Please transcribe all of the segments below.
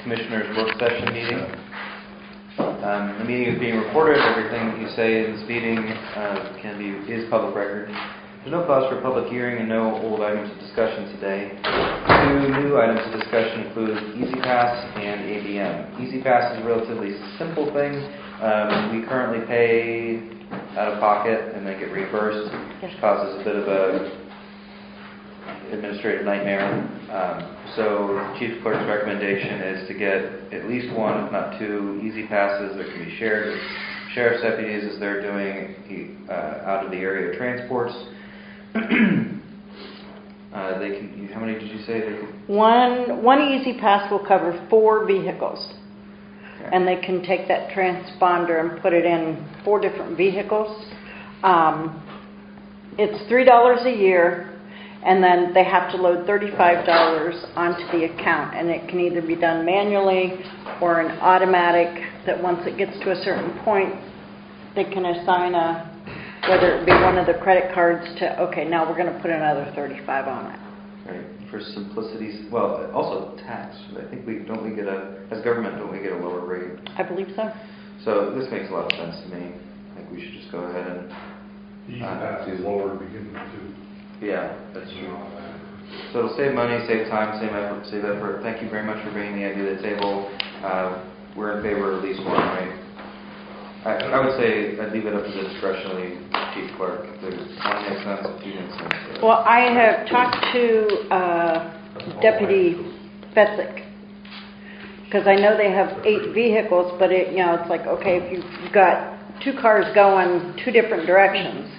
Commissioners Work Session meeting. The meeting is being recorded. Everything that you say in this meeting is public record. There's no cause for a public hearing and no old items of discussion today. Two new items of discussion include EasyPass and ABM. EasyPass is a relatively simple thing. We currently pay out of pocket and then get reimbursed, which causes a bit of a administrative nightmare. So the Chief Clerk's recommendation is to get at least one, if not two, EasyPasses that can be shared with sheriff's deputies as they're doing out of the area transports. They can. How many did you say they could? One EasyPass will cover 4 vehicles, okay. And they can take that transponder and put it in 4 different vehicles. It's $3 a year. And then they have to load $35 onto the account, and it can either be done manually or an automatic that once it gets to a certain point, they can assign whether it be one of the credit cards to, okay, now we're going to put another $35 on it. Right. For simplicity's, well, also tax. I think as government, don't we get a lower rate? I believe so. So this makes a lot of sense to me. I think we should just go ahead and... tax is lower to begin with, too. Yeah, that's true. So it'll save money, save time, save effort. Thank you very much for bringing the idea to the table. We're in favor of at least one, right? I would say I'd leave it up to the discretion of the Chief Clerk. If one makes sense, if two makes sense. Well, I have talked to Deputy Fetzik, because I know they have 8 vehicles, but it's like, okay, if you've got 2 cars going 2 different directions,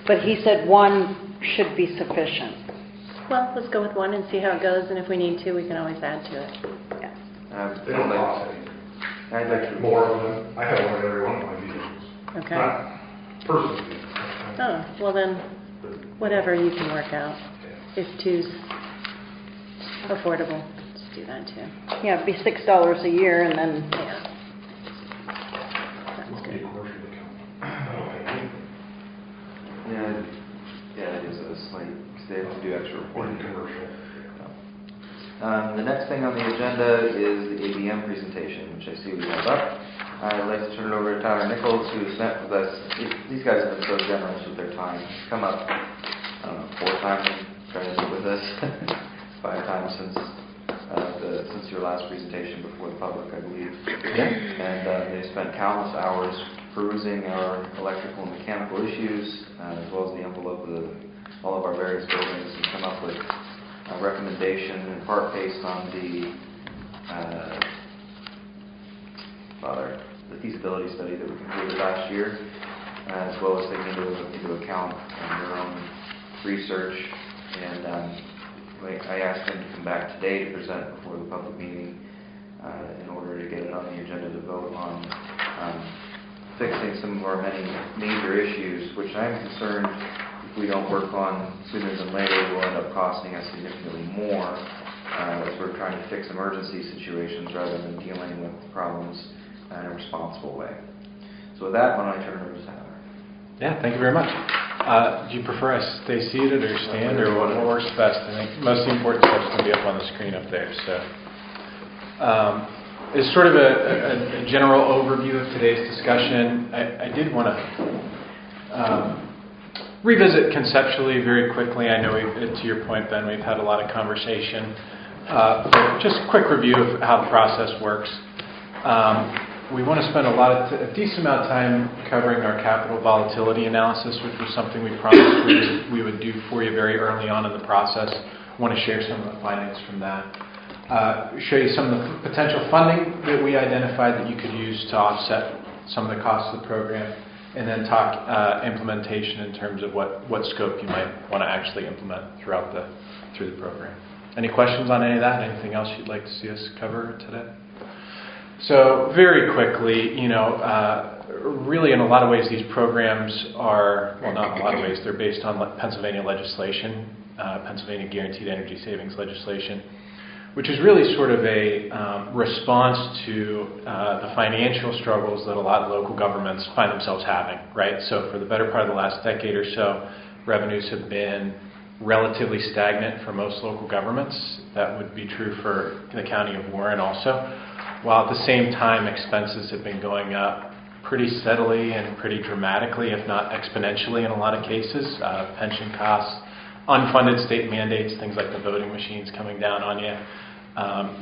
but he said 1 should be sufficient. Well, let's go with 1 and see how it goes, and if we need to, we can always add to it. Yeah. They don't cost anything. I'd like to more of them. I have one in every one of my vehicles. Okay. Not personally. Oh, well then, whatever you can work out. If 2's affordable, just do that too. Yeah, it'd be $6 a year, and then... Yeah. That's good. Yeah, it is a slight, because they have to do extra reporting. Commercial. The next thing on the agenda is the ABM presentation, which I see we have up. I'd like to turn it over to Tyler Nichols, who has met with us. These guys have been so generous with their time. He's come up, 4 times and tried to meet with us, 5 times since your last presentation before the public, I believe. Yeah. And they spent countless hours perusing our electrical and mechanical issues, as well as the envelope of all of our various buildings, and come up with a recommendation in part based on the feasibility study that we completed last year, as well as taking into account their own research. And I asked them to come back today to present before the public meeting in order to get it on the agenda to vote on fixing some of our many major issues, which I'm concerned if we don't work on sooner than later will end up costing us significantly more as we're trying to fix emergency situations rather than dealing with problems in a responsible way. So with that, why don't I turn it over to Tyler? Yeah, thank you very much. Do you prefer I stay seated or stand, or what works best? I think most of the important stuff is going to be up on the screen up there. So it's sort of a general overview of today's discussion. I did want to revisit conceptually very quickly. I know to your point, Ben, we've had a lot of conversation. But just a quick review of how the process works. We want to spend a decent amount of time covering our capital volatility analysis, which was something we promised we would do for you very early on in the process. I want to share some of the findings from that. Show you some of the potential funding that we identified that you could use to offset some of the costs of the program, and then talk implementation in terms of what scope you might want to actually implement through the program. Any questions on any of that? Anything else you'd like to see us cover today? So very quickly, really in a lot of ways these programs are, well, not in a lot of ways, they're based on Pennsylvania legislation, Pennsylvania Guaranteed Energy Savings legislation, which is really sort of a response to the financial struggles that a lot of local governments find themselves having, right? So for the better part of the last decade or so, revenues have been relatively stagnant for most local governments. That would be true for the County of Warren also. While at the same time, expenses have been going up pretty steadily and pretty dramatically, if not exponentially in a lot of cases. Pension costs, unfunded state mandates, things like the voting machines coming down on you,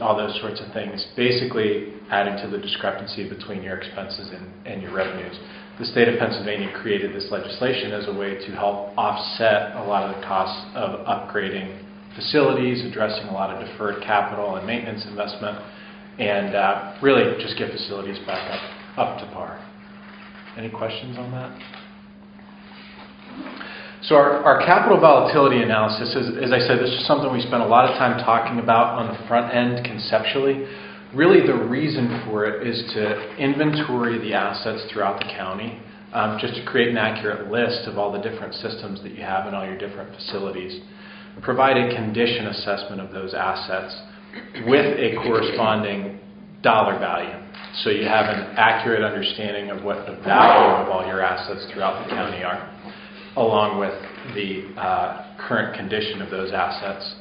all those sorts of things, basically adding to the discrepancy between your expenses and your revenues. The state of Pennsylvania created this legislation as a way to help offset a lot of the costs of upgrading facilities, addressing a lot of deferred capital and maintenance investment, and really just get facilities back up to par. Any questions on that? So our capital volatility analysis, as I said, this is something we spent a lot of time talking about on the front end conceptually. Really the reason for it is to inventory the assets throughout the county, just to create an accurate list of all the different systems that you have in all your different facilities. Provide a condition assessment of those assets with a corresponding dollar value. So you have an accurate understanding of what the value of all your assets throughout the county are, along with the current condition of those assets,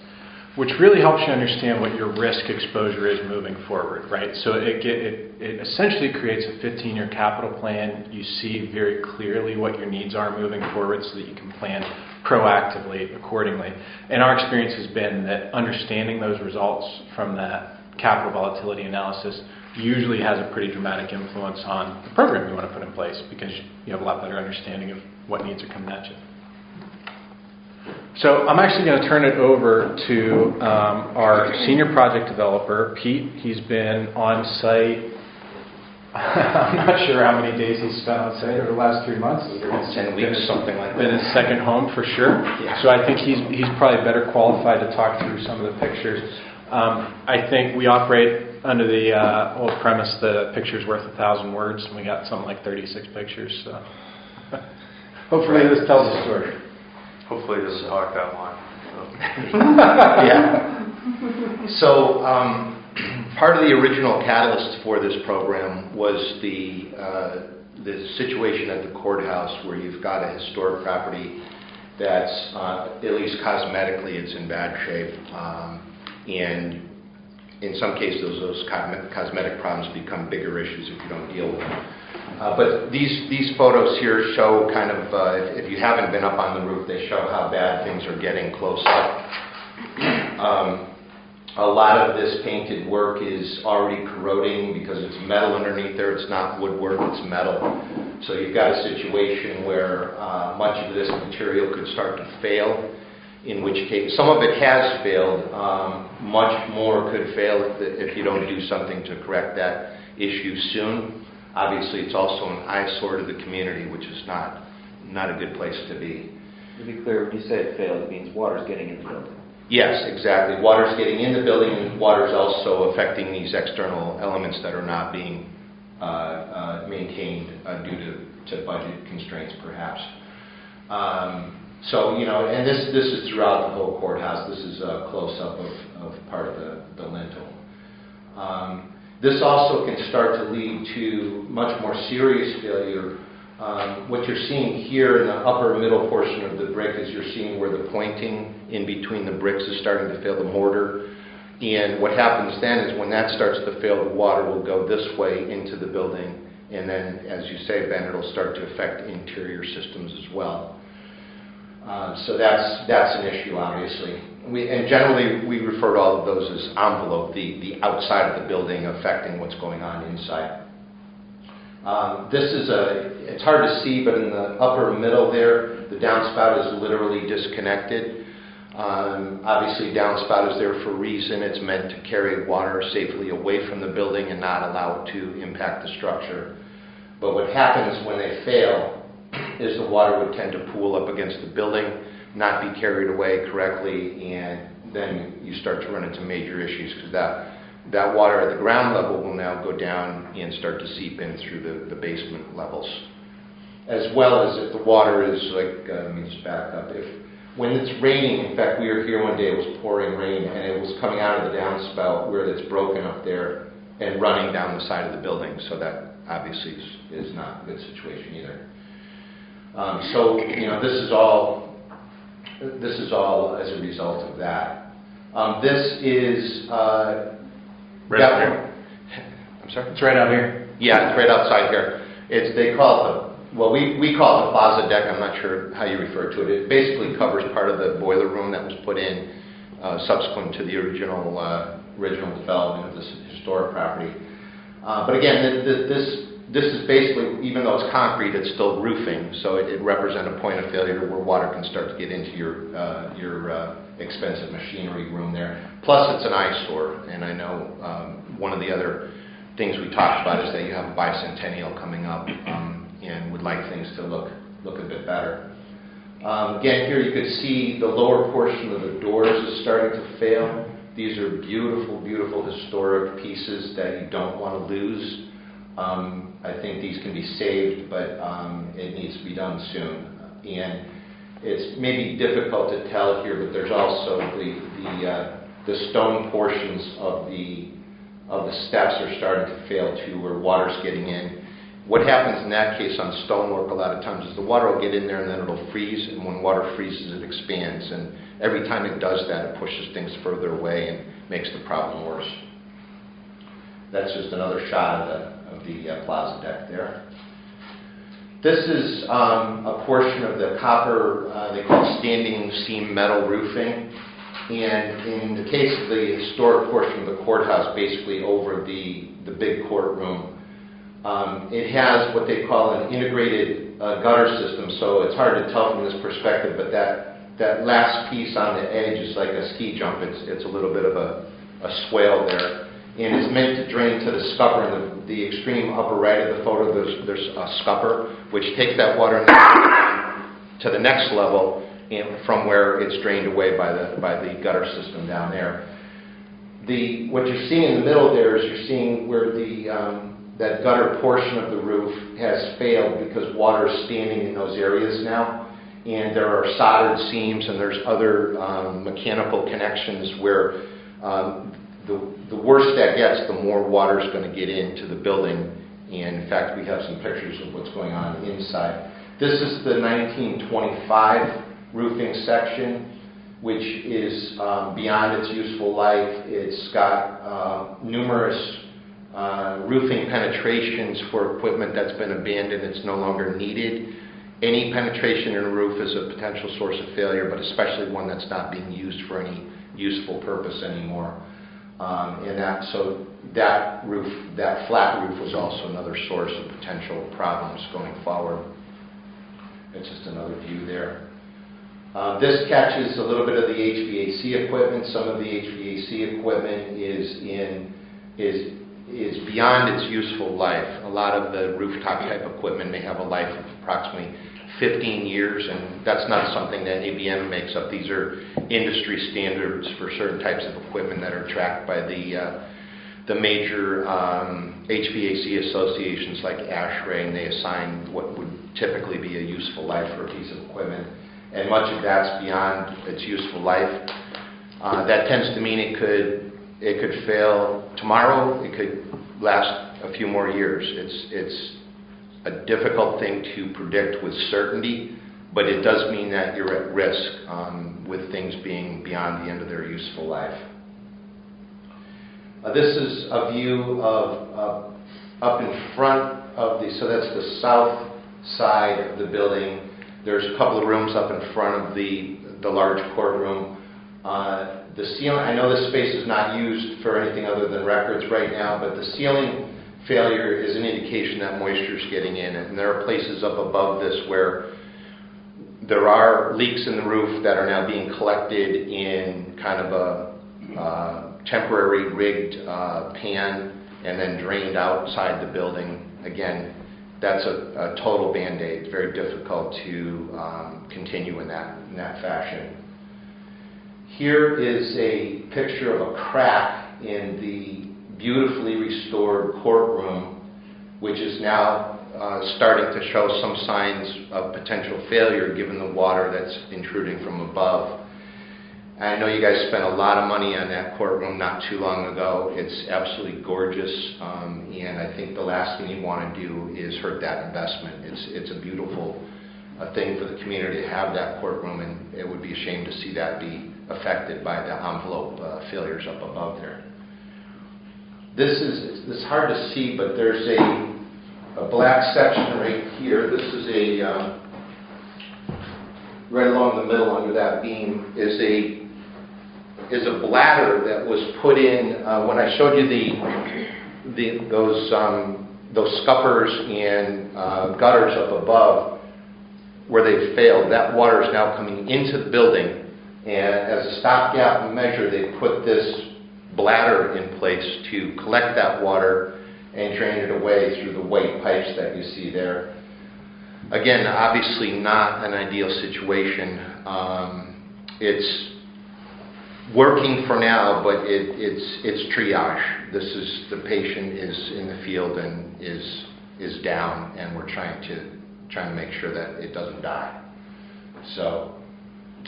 which really helps you understand what your risk exposure is moving forward, right? So it essentially creates a 15-year capital plan. You see very clearly what your needs are moving forward so that you can plan proactively accordingly. And our experience has been that understanding those results from that capital volatility analysis usually has a pretty dramatic influence on the program you want to put in place, because you have a lot better understanding of what needs are coming at you. So I'm actually going to turn it over to our senior project developer, Pete. He's been on site, I'm not sure how many days he's spent on site over the last 3 months. 10 weeks, something like that. Been his second home for sure. Yeah. So I think he's probably better qualified to talk through some of the pictures. I think we operate under the old premise that a picture's worth 1,000 words, and we got something like 36 pictures. So hopefully this tells a story. Hopefully it doesn't talk that long. Yeah. So part of the original catalyst for this program was the situation at the courthouse, where you've got a historic property that's, at least cosmetically, it's in bad shape. And in some cases, those cosmetic problems become bigger issues if you don't deal with them. But these photos here show kind of, if you haven't been up on the roof, they show how bad things are getting close up. A lot of this painted work is already corroding because it's metal underneath there. It's not woodwork, it's metal. So you've got a situation where much of this material could start to fail, in which case some of it has failed. Much more could fail if you don't do something to correct that issue soon. Obviously, it's also an eyesore to the community, which is not a good place to be. To be clear, when you say it failed, it means water's getting in the building. Yes, exactly. Water's getting in the building, and water's also affecting these external elements that are not being maintained due to budget constraints, perhaps. So, and this is throughout the whole courthouse. This is a close-up of part of the lintel. This also can start to lead to much more serious failure. What you're seeing here in the upper middle portion of the brick is you're seeing where the pointing in between the bricks is starting to fail, the mortar. And what happens then is when that starts to fail, the water will go this way into the building. And then, as you say, Ben, it'll start to affect interior systems as well. So that's an issue, obviously. And generally, we refer to all of those as envelope, the outside of the building affecting what's going on inside. It's hard to see, but in the upper middle there, the downspout is literally disconnected. Obviously, downspout is there for a reason. It's meant to carry water safely away from the building and not allow it to impact the structure. But what happens when they fail is the water would tend to pool up against the building, not be carried away correctly, and then you start to run into major issues, because that water at the ground level will now go down and start to seep in through the basement levels. As well as if the water is like, let me just back up, when it's raining, in fact we were here one day, it was pouring rain, and it was coming out of the downspout where it's broken up there and running down the side of the building, so that obviously is not a good situation either. So, this is all this is all as a result of that. This is... Right out here. I'm sorry? It's right out here. Yeah, it's right outside here. They call it we call it the plaza deck. I'm not sure how you refer to it. It basically covers part of the boiler room that was put in subsequent to the original development of this historic property. But again, this is basically, even though it's concrete, it's still roofing, so it represents a point of failure where water can start to get into your expensive machinery room there. Plus, it's an eyesore, and I know one of the other things we talked about is that you have a bicentennial coming up, and would like things to look a bit better. Again, here you could see the lower portion of the doors is starting to fail. These are beautiful, beautiful historic pieces that you don't want to lose. I think these can be saved, but it needs to be done soon. And it's maybe difficult to tell here, but there's also the stone portions of the steps are starting to fail too, where water's getting in. What happens in that case on stonework a lot of times is the water will get in there and then it'll freeze, and when water freezes it expands, and every time it does that it pushes things further away and makes the problem worse. That's just another shot of the plaza deck there. This is a portion of the copper, they call standing seam metal roofing, and in the case of the historic portion of the courthouse, basically over the big courtroom, it has what they call an integrated gutter system, so it's hard to tell from this perspective, but that last piece on the edge is like a ski jump. It's a little bit of a swale there, and it's meant to drain to the scupper. In the extreme upper right of the photo, there's a scupper, which takes that water to the next level, and from where it's drained away by the gutter system down there. What you're seeing in the middle there is you're seeing where that gutter portion of the roof has failed because water is standing in those areas now, and there are soldered seams and there's other mechanical connections where the worse that gets, the more water is going to get into the building. And in fact, we have some pictures of what's going on inside. This is the 1925 roofing section, which is beyond its useful life. It's got numerous roofing penetrations for equipment that's been abandoned. It's no longer needed. Any penetration in a roof is a potential source of failure, but especially one that's not being used for any useful purpose anymore. So that roof, that flat roof, was also another source of potential problems going forward. It's just another view there. This catches a little bit of the HVAC equipment. Some of the HVAC equipment is beyond its useful life. A lot of the rooftop type equipment may have a life of approximately 15 years, and that's not something that ABM makes up. These are industry standards for certain types of equipment that are tracked by the major HVAC associations like ASHRAE, and they assign what would typically be a useful life for a piece of equipment, and much of that's beyond its useful life. That tends to mean it could fail tomorrow. It could last a few more years. It's a difficult thing to predict with certainty, but it does mean that you're at risk with things being beyond the end of their useful life. This is a view of up in front of so that's the south side of the building. There's a couple of rooms up in front of the large courtroom. The ceiling, I know this space is not used for anything other than records right now, but the ceiling failure is an indication that moisture is getting in, and there are places up above this where there are leaks in the roof that are now being collected in kind of a temporary rigged pan and then drained outside the building. Again, that's a total Band-Aid. It's very difficult to continue in that fashion. Here is a picture of a crack in the beautifully restored courtroom, which is now starting to show some signs of potential failure given the water that's intruding from above. I know you guys spent a lot of money on that courtroom not too long ago. It's absolutely gorgeous, and I think the last thing you want to do is hurt that investment. It's a beautiful a thing for the community to have that courtroom, and it would be a shame to see that be affected by the envelope failures up above there. This is hard to see, but there's a black section right here. This is right along the middle under that beam is a bladder that was put in when I showed you those scuppers and gutters up above where they failed. That water is now coming into the building, and as a stopgap measure, they put this bladder in place to collect that water and drain it away through the white pipes that you see there. Again, obviously not an ideal situation. It's working for now, but it's triage. This is the patient is in the field and is down, and we're trying to make sure that it doesn't die. So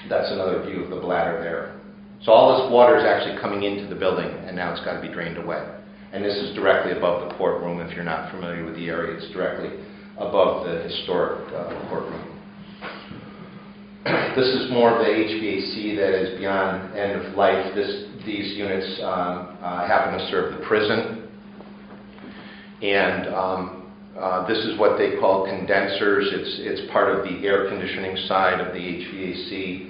that's another view of the bladder there. So all this water is actually coming into the building, and now it's got to be drained away. And this is directly above the courtroom. If you're not familiar with the area, it's directly above the historic courtroom. This is more of the HVAC that is beyond end of life. These units happen to serve the prison, and this is what they call condensers. It's part of the air conditioning side of the HVAC.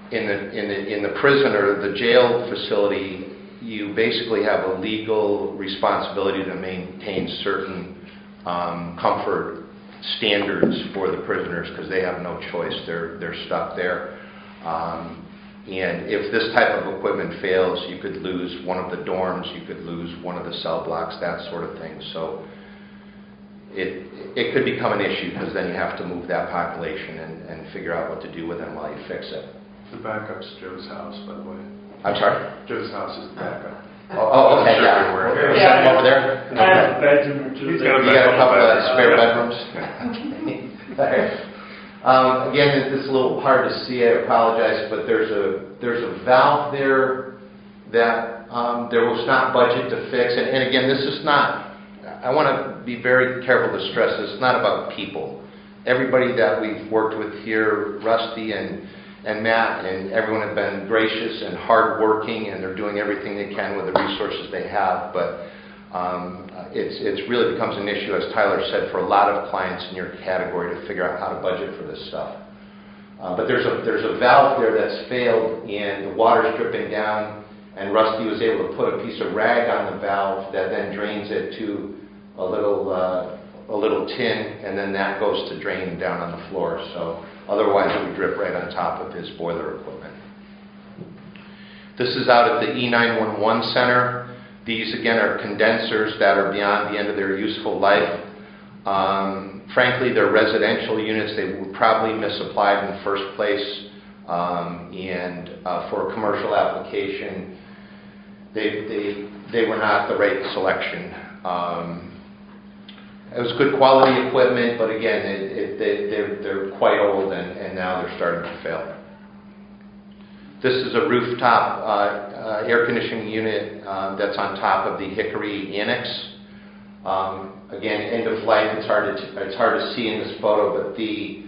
In the prison or the jail facility, you basically have a legal responsibility to maintain certain comfort standards for the prisoners because they have no choice. They're stuck there. And if this type of equipment fails, you could lose one of the dorms, you could lose one of the cell blocks, that sort of thing. So it could become an issue because then you have to move that population and figure out what to do with them while you fix it. The backup's Joe's house, by the way. I'm sorry? Joe's house is the backup. Oh, okay, yeah. Is that over there? Bedroom or two. You got a couple of spare bedrooms? All right. Again, it's a little hard to see. I apologize, but there's a valve there that there was not budget to fix. And again, this is not. I want to be very careful to stress this. It's not about people. Everybody that we've worked with here, Rusty and Matt and everyone have been gracious and hardworking, and they're doing everything they can with the resources they have. But it's really becomes an issue, as Tyler said, for a lot of clients in your category to figure out how to budget for this stuff. But there's a valve there that's failed, and the water's dripping down. And Rusty was able to put a piece of rag on the valve that then drains it to a little tin, and then that goes to drain down on the floor. So otherwise it would drip right on top of his boiler equipment. This is out at the E911 center. These again are condensers that are beyond the end of their useful life. Frankly, they're residential units. They were probably misapplied in the first place. And for a commercial application, they were not the right selection. It was good quality equipment, but again, they're quite old, and now they're starting to fail. This is a rooftop air conditioning unit that's on top of the Hickory Annex. Again, end of life. It's hard to see in this photo, but the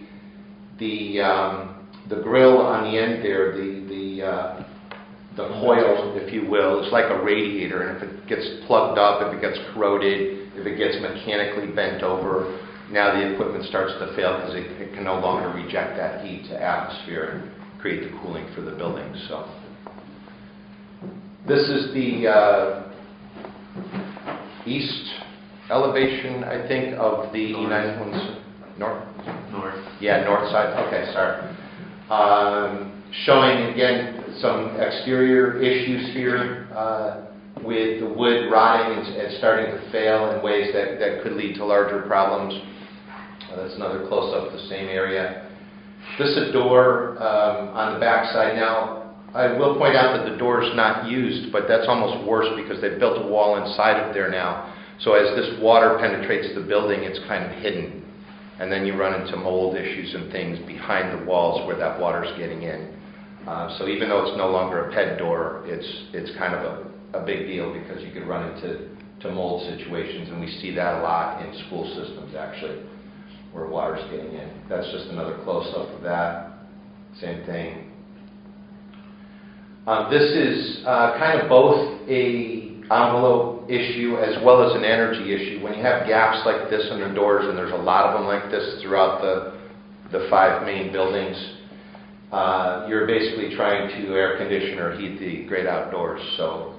grill on the end there, the coil, if you will, is like a radiator, and if it gets plugged up, if it gets corroded, if it gets mechanically bent over, now the equipment starts to fail because it can no longer reject that heat to atmosphere and create the cooling for the building. So this is the east elevation, I think, of the E911 north. Yeah, north side. Okay, sorry. Showing again some exterior issues here with the wood rotting and starting to fail in ways that could lead to larger problems. That's another close-up of the same area. This is a door on the back side. Now, I will point out that the door is not used, but that's almost worse because they've built a wall inside of there now. So as this water penetrates the building, it's kind of hidden. And then you run into mold issues and things behind the walls where that water's getting in. So even though it's no longer a PED door, it's kind of a big deal because you could run into mold situations, and we see that a lot in school systems actually. where water's getting in. That's just another close-up of that. Same thing. This is kind of both a envelope issue as well as an energy issue. When you have gaps like this in the doors, and there's a lot of them like this throughout the 5 main buildings, you're basically trying to air condition or heat the great outdoors. So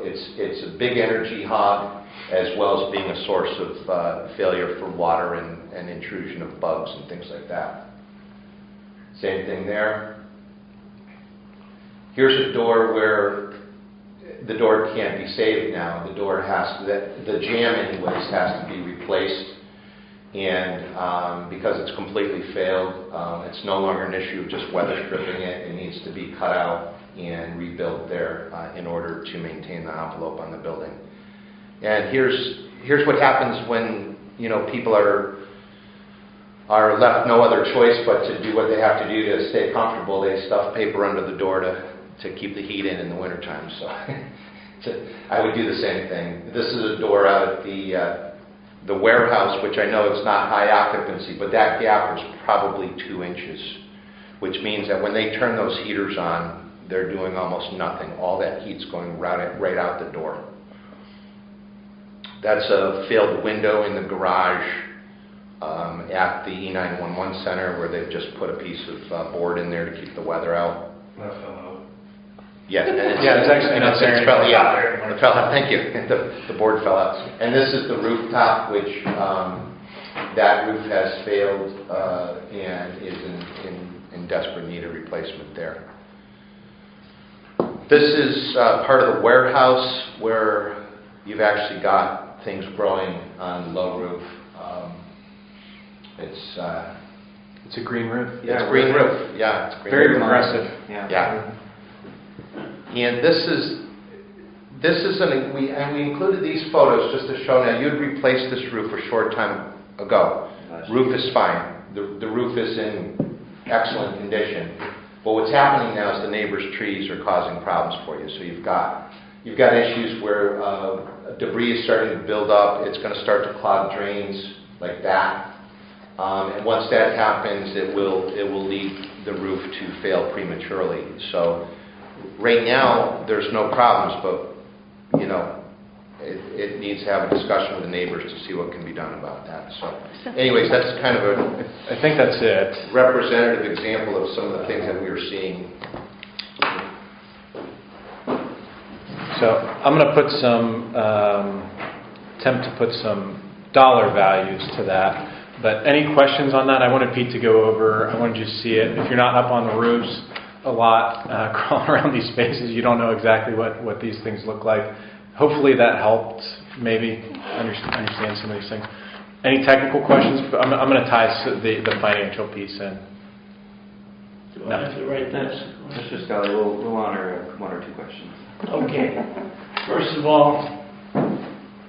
it's a big energy hog, as well as being a source of failure for water and intrusion of bugs and things like that. Same thing there. Here's a door where the door can't be saved now. The door the jamb anyways has to be replaced. And because it's completely failed, it's no longer an issue of just weather stripping it. It needs to be cut out and rebuilt there in order to maintain the envelope on the building. And here's what happens when people are left no other choice but to do what they have to do to stay comfortable. They stuff paper under the door to keep the heat in the wintertime. So I would do the same thing. This is a door out at the warehouse, which I know it's not high occupancy, but that gap is probably 2 inches, which means that when they turn those heaters on, they're doing almost nothing. All that heat's going right out the door. That's a failed window in the garage at the E911 center, where they've just put a piece of board in there to keep the weather out. That fell out. Yeah, it's actually not there it fell out. Thank you. The board fell out. And this is the rooftop, which that roof has failed and is in desperate need of replacement there. This is part of the warehouse where you've actually got things growing on the low roof. It's a green roof. It's a green roof. Yeah, it's green. Very roof. progressive. Yeah. And this is we included these photos just to show. Now, you had replaced this roof a short time ago. Roof is fine. The roof is in excellent condition. But what's happening now is the neighbor's trees are causing problems for you. So you've got issues where debris is starting to build up. It's going to start to clog drains like that. And once that happens, it will lead the roof to fail prematurely. So right now, there's no problems, but it needs to have a discussion with the neighbors to see what can be done about that. So anyways, that's kind of I think that's it. Representative example of some of the things that we are seeing. So I'm going to put attempt to put some dollar values to that. But any questions on that? I wanted Pete to go over. I wanted you to see it. If you're not up on the roofs a lot, crawling around these spaces, you don't know exactly what these things look like. Hopefully that helped maybe understand some of these things. Any technical questions? I'm going to tie the financial piece in. Do I have to write this? Mr. Scully, we'll honor 1 or 2 questions. Okay. First of all,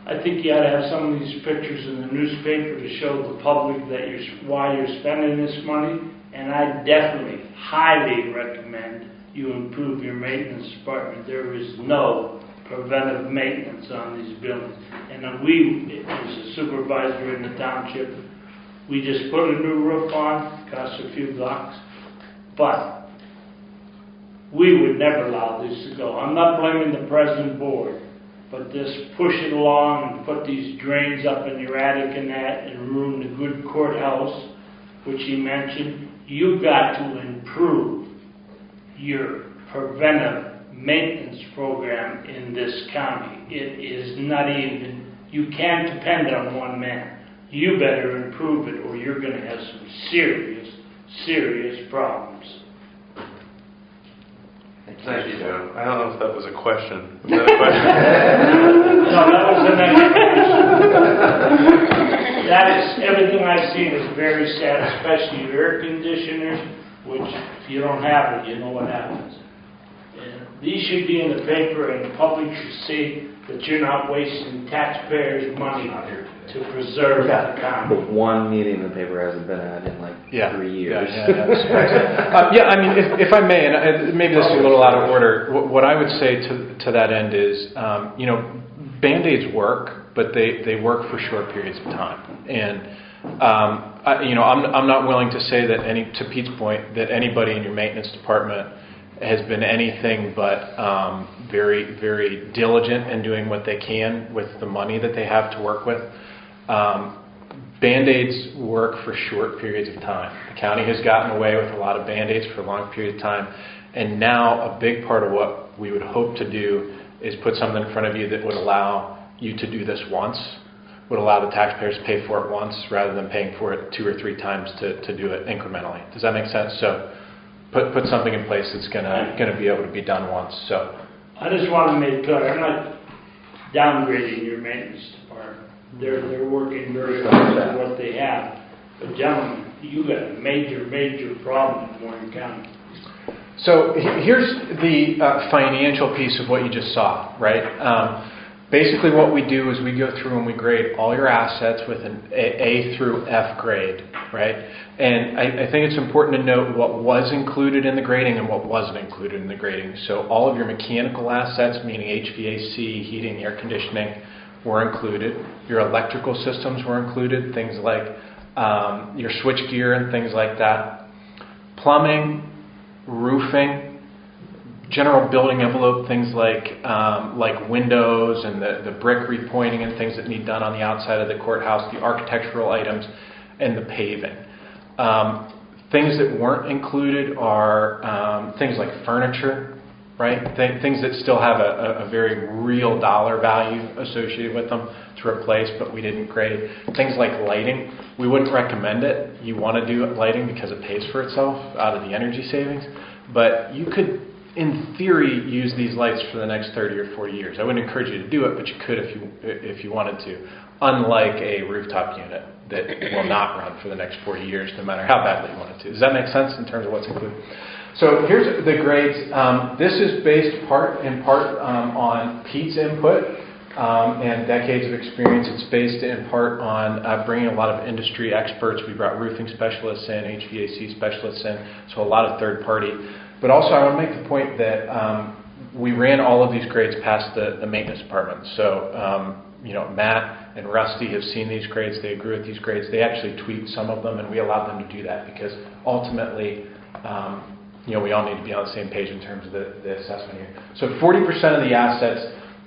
I think you ought to have some of these pictures in the newspaper to show the public that why you're spending this money. And I definitely, highly recommend you improve your maintenance department. There is no preventive maintenance on these buildings. And as a supervisor in the township, we just put a new roof on, costs a few bucks, but we would never allow this to go. I'm not blaming the present board, but just push it along and put these drains up in your attic and that and ruin the good courthouse, which he mentioned. You've got to improve your preventive maintenance program in this county. It is not even, you can't depend on one man. You better improve it or you're going to have some serious, serious problems. Thank you, Joe. I don't know if that was a question. Was that a question? No, that was an explanation. That is, everything I've seen is very sad, especially your air conditioners, which if you don't have it, you know what happens. And these should be in the paper and the public should see that you're not wasting taxpayers' money to preserve the county. But one meeting the paper hasn't been at in like 3 years. Yeah, I mean, if I may, and maybe this is a little out of order, what I would say to that end is, Band-Aids work, but they work for short periods of time. And I'm not willing to say that to Pete's point, that anybody in your maintenance department has been anything but very, very diligent in doing what they can with the money that they have to work with. Band-Aids work for short periods of time. The county has gotten away with a lot of Band-Aids for a long period of time, and now a big part of what we would hope to do is put something in front of you that would allow you to do this once, would allow the taxpayers to pay for it once rather than paying for it 2 or 3 times to do it incrementally. Does that make sense? So put something in place that's going to be able to be done once. So I just want to make clear, I'm not downgrading your maintenance department. They're working very hard on what they have. But gentlemen, you got a major, major problem in Warren County. So here's the financial piece of what you just saw, right? Basically what we do is we go through and we grade all your assets with an A through F grade, right? And I think it's important to note what was included in the grading and what wasn't included in the grading. So all of your mechanical assets, meaning HVAC, heating, air conditioning, were included. Your electrical systems were included, things like your switch gear and things like that. Plumbing, roofing, general building envelope, things like windows and the brick repointing and things that need done on the outside of the courthouse, the architectural items, and the paving. Things that weren't included are things like furniture, right? Things that still have a very real dollar value associated with them to replace, but we didn't grade. Things like lighting, we wouldn't recommend it. You want to do lighting because it pays for itself out of the energy savings, but you could, in theory, use these lights for the next 30 or 40 years. I wouldn't encourage you to do it, but you could if you wanted to, unlike a rooftop unit that will not run for the next 40 years, no matter how badly you want it to. Does that make sense in terms of what's included? So here's the grades. This is based in part on Pete's input and decades of experience. It's based in part on bringing a lot of industry experts. We brought roofing specialists in, HVAC specialists in, so a lot of third party. But also I want to make the point that we ran all of these grades past the maintenance department. So Matt and Rusty have seen these grades. They agree with these grades. They actually tweaked some of them, and we allowed them to do that because ultimately we all need to be on the same page in terms of the assessment here. So 40% of the assets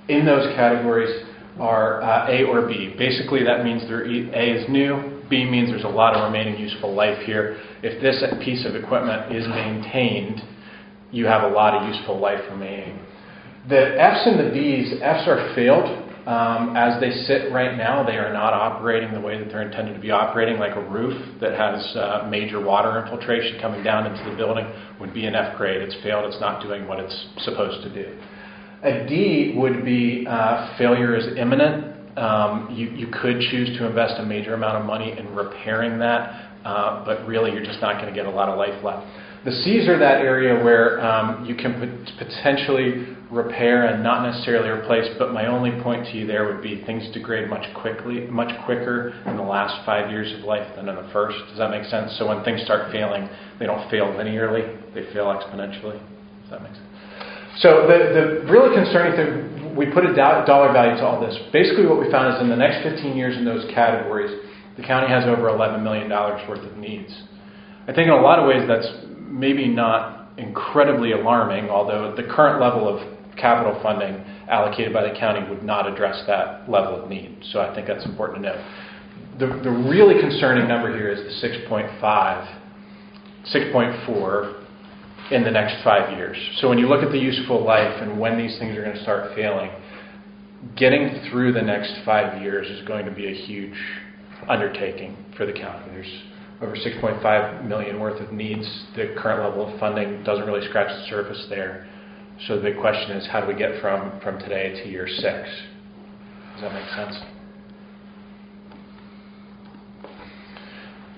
in those categories are A or B. Basically, that means A is new, B means there's a lot of remaining useful life here. If this piece of equipment is maintained, you have a lot of useful life remaining. The F's and the B's, F's are failed. As they sit right now, they are not operating the way that they're intended to be operating, like a roof that has major water infiltration coming down into the building would be an F grade. It's failed. It's not doing what it's supposed to do. A D would be failure is imminent. You could choose to invest a major amount of money in repairing that, but really you're just not going to get a lot of life left. The C's are that area where you can potentially repair and not necessarily replace, but my only point to you there would be things degrade much quicker in the last 5 years of life than in the first. Does that make sense? So when things start failing, they don't fail linearly, they fail exponentially. Does that make sense? So the really concerning thing, we put a dollar value to all this. Basically what we found is in the next 15 years in those categories, the county has over $11 million worth of needs. I think in a lot of ways that's maybe not incredibly alarming, although the current level of capital funding allocated by the county would not address that level of need. So I think that's important to note. The really concerning number here is the 6.4 in the next 5 years. So when you look at the useful life and when these things are going to start failing, getting through the next 5 years is going to be a huge undertaking for the county. There's over $6.5 million worth of needs. The current level of funding doesn't really scratch the surface there. So the big question is, how do we get from today to year 6? Does that make sense?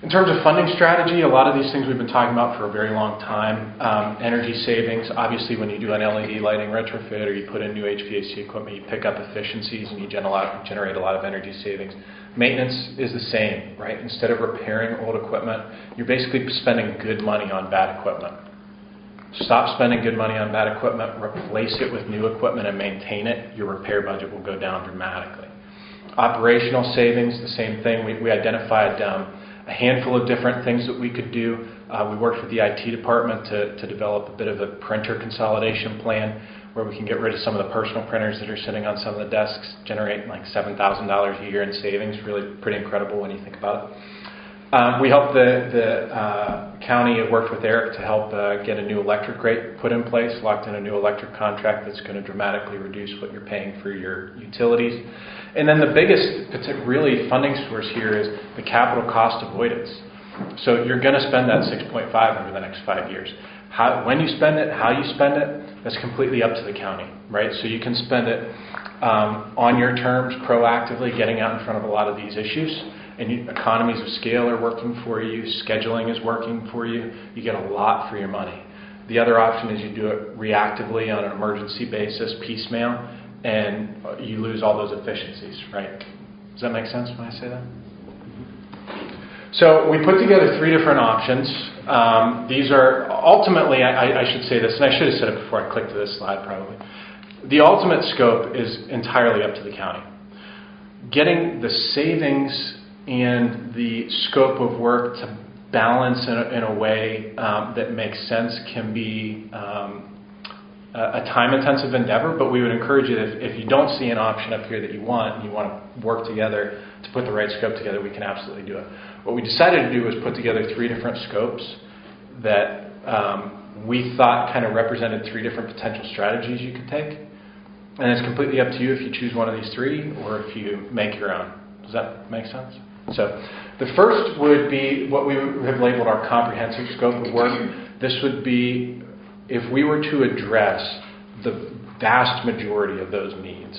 In terms of funding strategy, a lot of these things we've been talking about for a very long time. Energy savings, obviously when you do an LED lighting retrofit or you put in new HVAC equipment, you pick up efficiencies and you generate a lot of energy savings. Maintenance is the same, right? Instead of repairing old equipment, you're basically spending good money on bad equipment. Stop spending good money on bad equipment, replace it with new equipment and maintain it, your repair budget will go down dramatically. Operational savings, the same thing. We identified a handful of different things that we could do. We worked with the IT department to develop a bit of a printer consolidation plan where we can get rid of some of the personal printers that are sitting on some of the desks, generate like $7,000 a year in savings. Really pretty incredible when you think about it. We helped the county, worked with Eric to help get a new electric rate put in place, locked in a new electric contract that's going to dramatically reduce what you're paying for your utilities. And then the biggest really funding source here is the capital cost avoidance. So you're going to spend that 6.5 over the next 5 years. When you spend it, how you spend it, that's completely up to the county, right? So you can spend it on your terms, proactively, getting out in front of a lot of these issues. And economies of scale are working for you. Scheduling is working for you. You get a lot for your money. The other option is you do it reactively on an emergency basis, piecemeal, and you lose all those efficiencies, right? Does that make sense when I say that? So we put together 3 different options. These are ultimately, I should say this, and I should have said it before I clicked to this slide probably. The ultimate scope is entirely up to the county. Getting the savings and the scope of work to balance in a way that makes sense can be a time-intensive endeavor, but we would encourage you that if you don't see an option up here that you want, and you want to work together to put the right scope together, we can absolutely do it. What we decided to do was put together 3 different scopes that we thought kind of represented 3 different potential strategies you could take. And it's completely up to you if you choose one of these 3 or if you make your own. Does that make sense? So the first would be what we have labeled our comprehensive scope of work. This would be if we were to address the vast majority of those needs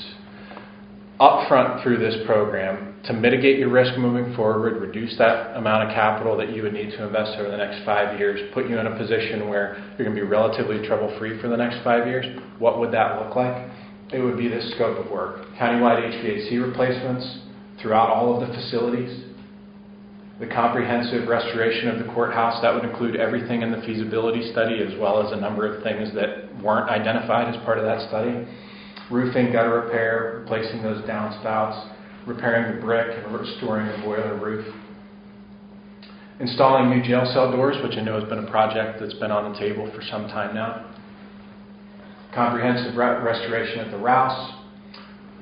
upfront through this program to mitigate your risk moving forward, reduce that amount of capital that you would need to invest over the next 5 years, put you in a position where you're going to be relatively trouble-free for the next 5 years. What would that look like? It would be this scope of work. Countywide HVAC replacements throughout all of the facilities. The comprehensive restoration of the courthouse, that would include everything in the feasibility study as well as a number of things that weren't identified as part of that study. Roofing, gutter repair, replacing those downspouts, repairing the brick and restoring the boiler roof. Installing new jail cell doors, which I know has been a project that's been on the table for some time now. Comprehensive restoration at the Rouse.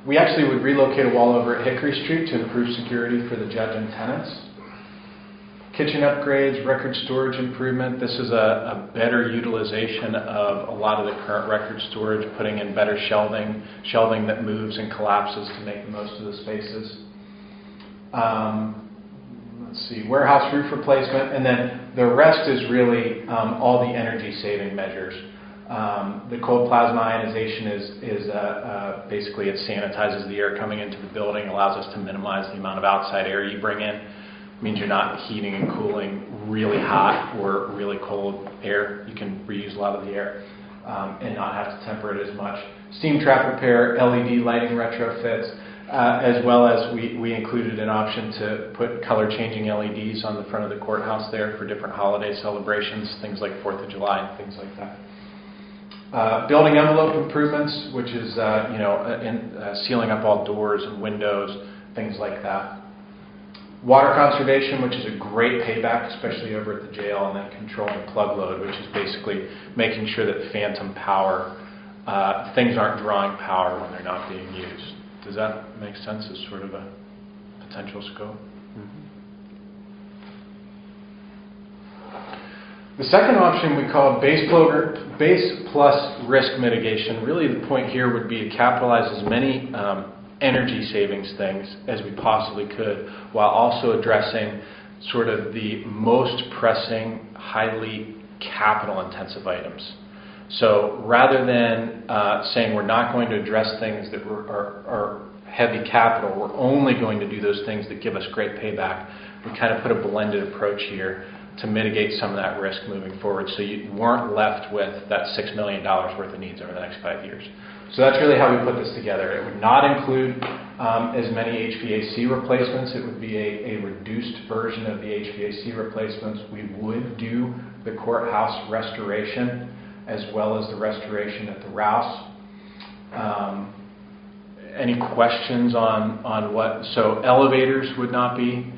We actually would relocate a wall over at Hickory Street to improve security for the judge and tenants. Kitchen upgrades, record storage improvement. This is a better utilization of a lot of the current record storage, putting in better shelving that moves and collapses to make the most of the spaces. Let's see, warehouse roof replacement, and then the rest is really all the energy saving measures. The cold plasma ionization is basically it sanitizes the air coming into the building, allows us to minimize the amount of outside air you bring in. Means you're not heating and cooling really hot or really cold air. You can reuse a lot of the air and not have to temper it as much. Steam trap repair, LED lighting retrofits, as well as we included an option to put color-changing LEDs on the front of the courthouse there for different holiday celebrations, things like 4th of July and things like that. Building envelope improvements, which is sealing up all doors and windows, things like that. Water conservation, which is a great payback, especially over at the jail, and then controlling plug load, which is basically making sure that phantom power, things aren't drawing power when they're not being used. Does that make sense as sort of a potential scope? Mm-hmm. The second option we call base plus risk mitigation. Really the point here would be to capitalize as many energy savings things as we possibly could while also addressing sort of the most pressing, highly capital intensive items. So rather than saying we're not going to address things that are heavy capital, we're only going to do those things that give us great payback, we kind of put a blended approach here to mitigate some of that risk moving forward so you weren't left with that $6 million worth of needs over the next 5 years. So that's really how we put this together. It would not include as many HVAC replacements. It would be a reduced version of the HVAC replacements. We would do the courthouse restoration as well as the restoration at the Rouse. Any questions on what? So elevators would not be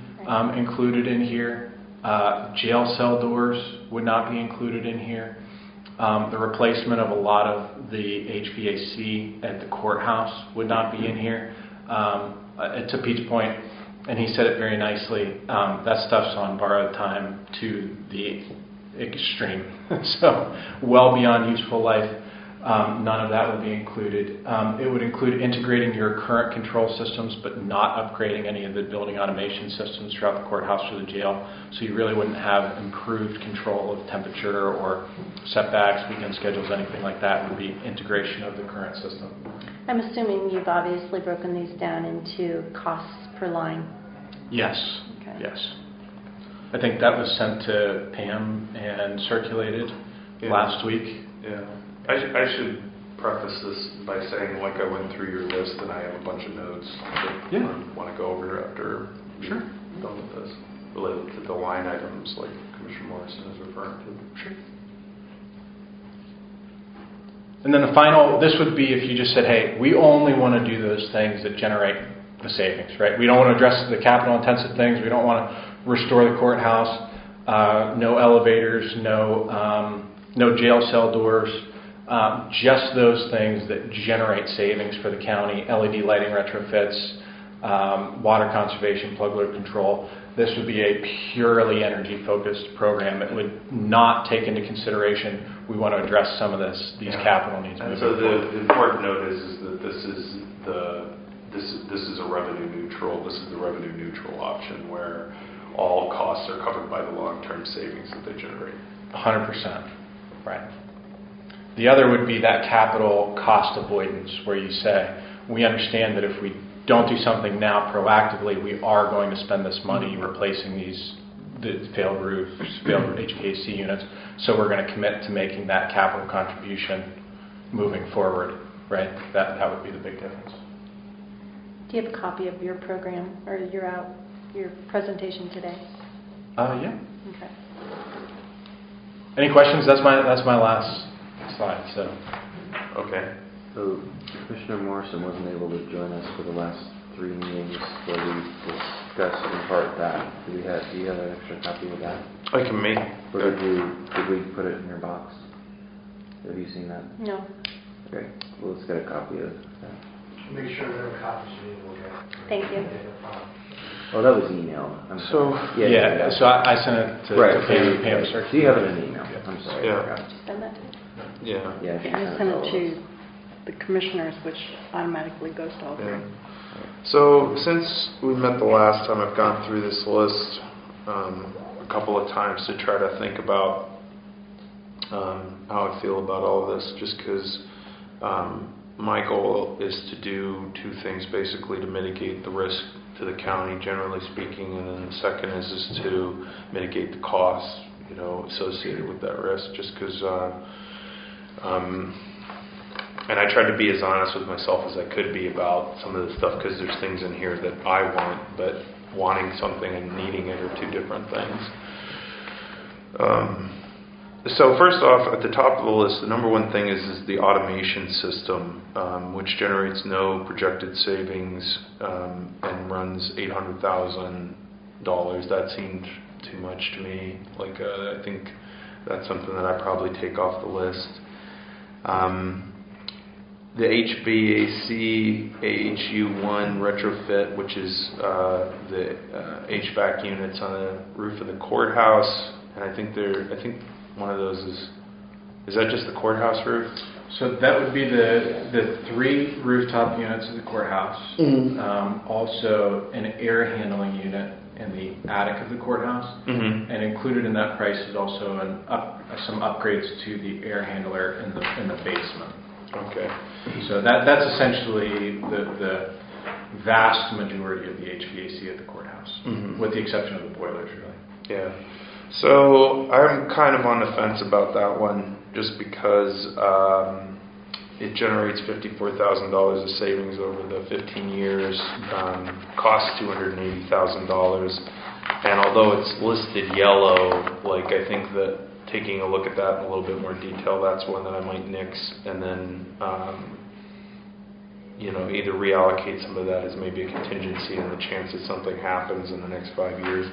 included in here. Jail cell doors would not be included in here. The replacement of a lot of the HVAC at the courthouse would not be in here. To Pete's point, and he said it very nicely, that stuff's on borrowed time to the extreme. So well beyond useful life. None of that would be included. It would include integrating your current control systems, but not upgrading any of the building automation systems throughout the courthouse or the jail. So you really wouldn't have improved control of temperature or setbacks, weekend schedules, anything like that. It would be integration of the current system. I'm assuming you've obviously broken these down into costs per line. Yes. Okay. Yes. I think that was sent to Pam and circulated last week. Yeah. I should preface this by saying, like, I went through your list and I have a bunch of notes that I want to go over after we're done with this, related to the line items like Commissioner Morrison is referring to. Sure. And then the final, this would be if you just said, hey, we only want to do those things that generate the savings, right? We don't want to address the capital intensive things. We don't want to restore the courthouse, no elevators, no jail cell doors. Just those things that generate savings for the county, LED lighting retrofits, water conservation, plug load control. This would be a purely energy-focused program that would not take into consideration, we want to address some of these capital needs. And so the important note is that this is a revenue neutral. This is the revenue neutral option where all costs are covered by the long-term savings that they generate. 100%, right. The other would be that capital cost avoidance, where you say, we understand that if we don't do something now proactively, we are going to spend this money replacing the failed roofs, failed HVAC units, so we're going to commit to making that capital contribution moving forward, right? That would be the big difference. Do you have a copy of your program or your presentation today? Yeah. Okay. Any questions? That's my last slide. So. Okay. So Commissioner Morrison wasn't able to join us for the last 3 meetings where we discussed in part that. Do you have an extra copy of that? I can make. Or did we put it in your box? Have you seen that? No. Okay. Well, let's get a copy of that. Make sure there are copies you need to look at. Thank you. Oh, that was email. I'm So sorry. Yeah. So I sent it to Pam. So you have it in email. I'm sorry. Yeah. I forgot. Send that to me. Yeah. Yeah. I sent it to the commissioners, which automatically goes to all three. Yeah. So since we met the last time, I've gone through this list a couple of times to try to think about how I feel about all of this, just because my goal is to do 2 things, basically to mitigate the risk to the county, generally speaking, and then the second is to mitigate the costs, associated with that risk, just because and I tried to be as honest with myself as I could be about some of the stuff, because there's things in here that I want, but wanting something and needing it are 2 different things. So first off, at the top of the list, the number 1 thing is the automation system, which generates no projected savings and runs $800,000. That seemed too much to me. I think that's something that I probably take off the list. The HVAC AHU1 retrofit, which is the HVAC units on the roof of the courthouse, and I think one of those is that just the courthouse roof? So that would be the 3 rooftop units of the courthouse. Mm-hmm. Also an air handling unit in the attic of the courthouse. Mm-hmm. And included in that price is also some upgrades to the air handler in the basement. Okay. So that's essentially the vast majority of the HVAC at the courthouse, with the exception of the boilers, really. Yeah. So I'm kind of on the fence about that one, just because it generates $54,000 of savings over the 15 years, costs $280,000, and although it's listed yellow, I think that taking a look at that in a little bit more detail, that's one that I might nix, and then either reallocate some of that as maybe a contingency in the chance that something happens in the next 5 years.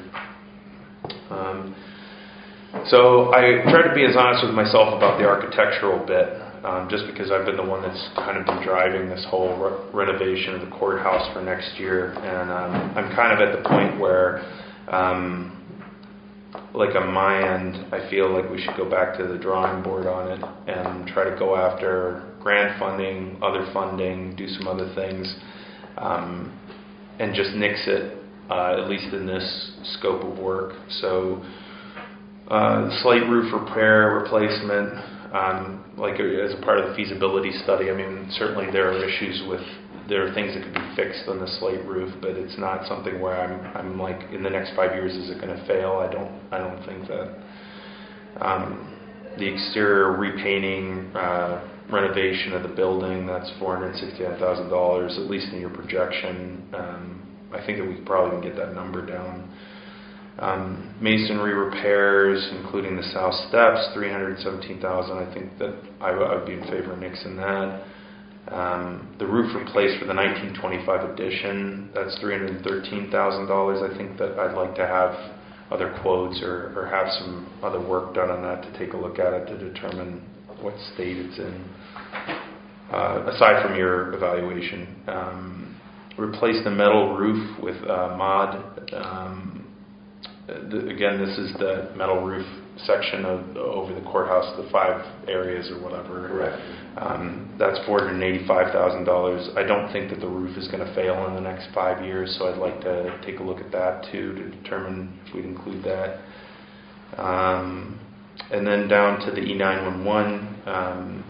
So I try to be as honest with myself about the architectural bit, just because I've been the one that's kind of been driving this whole renovation of the courthouse for next year, and I'm kind of at the point where, like on my end, I feel like we should go back to the drawing board on it and try to go after grant funding, other funding, do some other things, and just nix it, at least in this scope of work. So the slate roof repair, replacement, as a part of the feasibility study, I mean, certainly there are issues there are things that could be fixed on the slate roof, but it's not something where I'm like, in the next 5 years, is it going to fail? I don't think that. The exterior repainting, renovation of the building, that's $469,000, at least in your projection. I think that we probably can get that number down. Masonry repairs, including the south steps, $317,000. I think that I would be in favor of nixing that. The roof replaced for the 1925 edition, that's $313,000. I think that I'd like to have other quotes or have some other work done on that to take a look at it to determine what state it's in, aside from your evaluation. Replace the metal roof with mod. Again, this is the metal roof section over the courthouse, the 5 areas or whatever. Correct. That's $485,000. I don't think that the roof is going to fail in the next 5 years, so I'd like to take a look at that too to determine if we'd include that. And then down to the E911,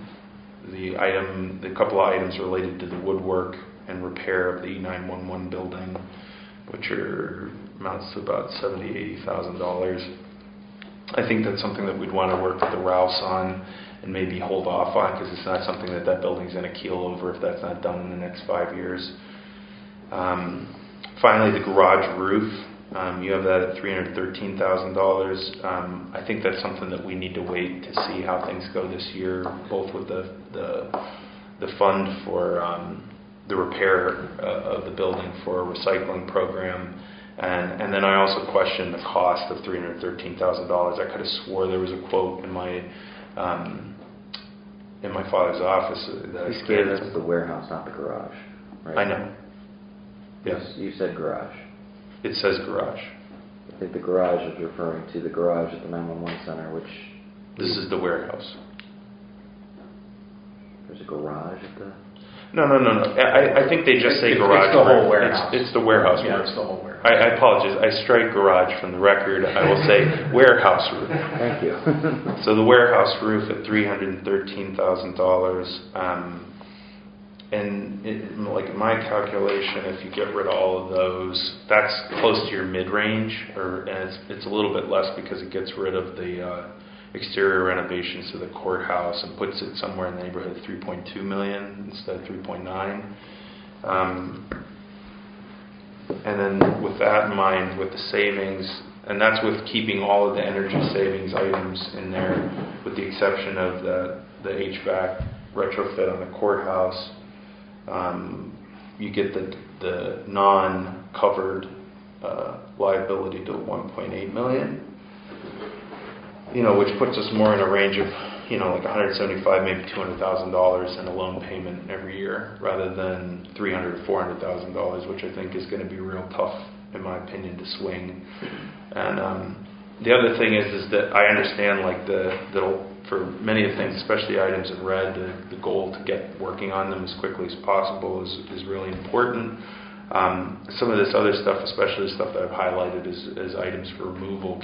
the couple of items related to the woodwork and repair of the E911 building, which amounts to about $80,000. I think that's something that we'd want to work with the Rouse on and maybe hold off on, because it's not something that building's going to keel over if that's not done in the next 5 years. Finally, the garage roof. You have that at $313,000. I think that's something that we need to wait to see how things go this year, both with the fund for the repair of the building for a recycling program. And then I also question the cost of $313,000. I could have swore there was a quote in my father's office that He's scared that's the warehouse, not the garage. Right? I know. Yes. You said garage. It says garage. I think the garage is referring to the garage at the 911 center, which... This is the warehouse. There's a garage at the... No. I think they just say garage. It's the whole warehouse. It's the warehouse Yeah, roof. it's the whole warehouse. I apologize. I strike garage from the record. I will say warehouse roof. Thank you. So the warehouse roof at $313,000. And like my calculation, if you get rid of all of those, that's close to your mid-range, and it's a little bit less because it gets rid of the exterior renovations to the courthouse and puts it somewhere in the neighborhood of $3.2 million instead of $3.9. And then with that in mind, with the savings, and that's with keeping all of the energy savings items in there, with the exception of the HVAC retrofit on the courthouse. You get the non-covered liability to $1.8 million, which puts us more in a range of, like $175,000, maybe $200,000 in a loan payment every year, rather than $300,000, $400,000, which I think is going to be real tough, in my opinion, to swing. And the other thing is that I understand, like for many of the things, especially items in red, the goal to get working on them as quickly as possible is really important. Some of this other stuff, especially the stuff that I've highlighted as items for removal,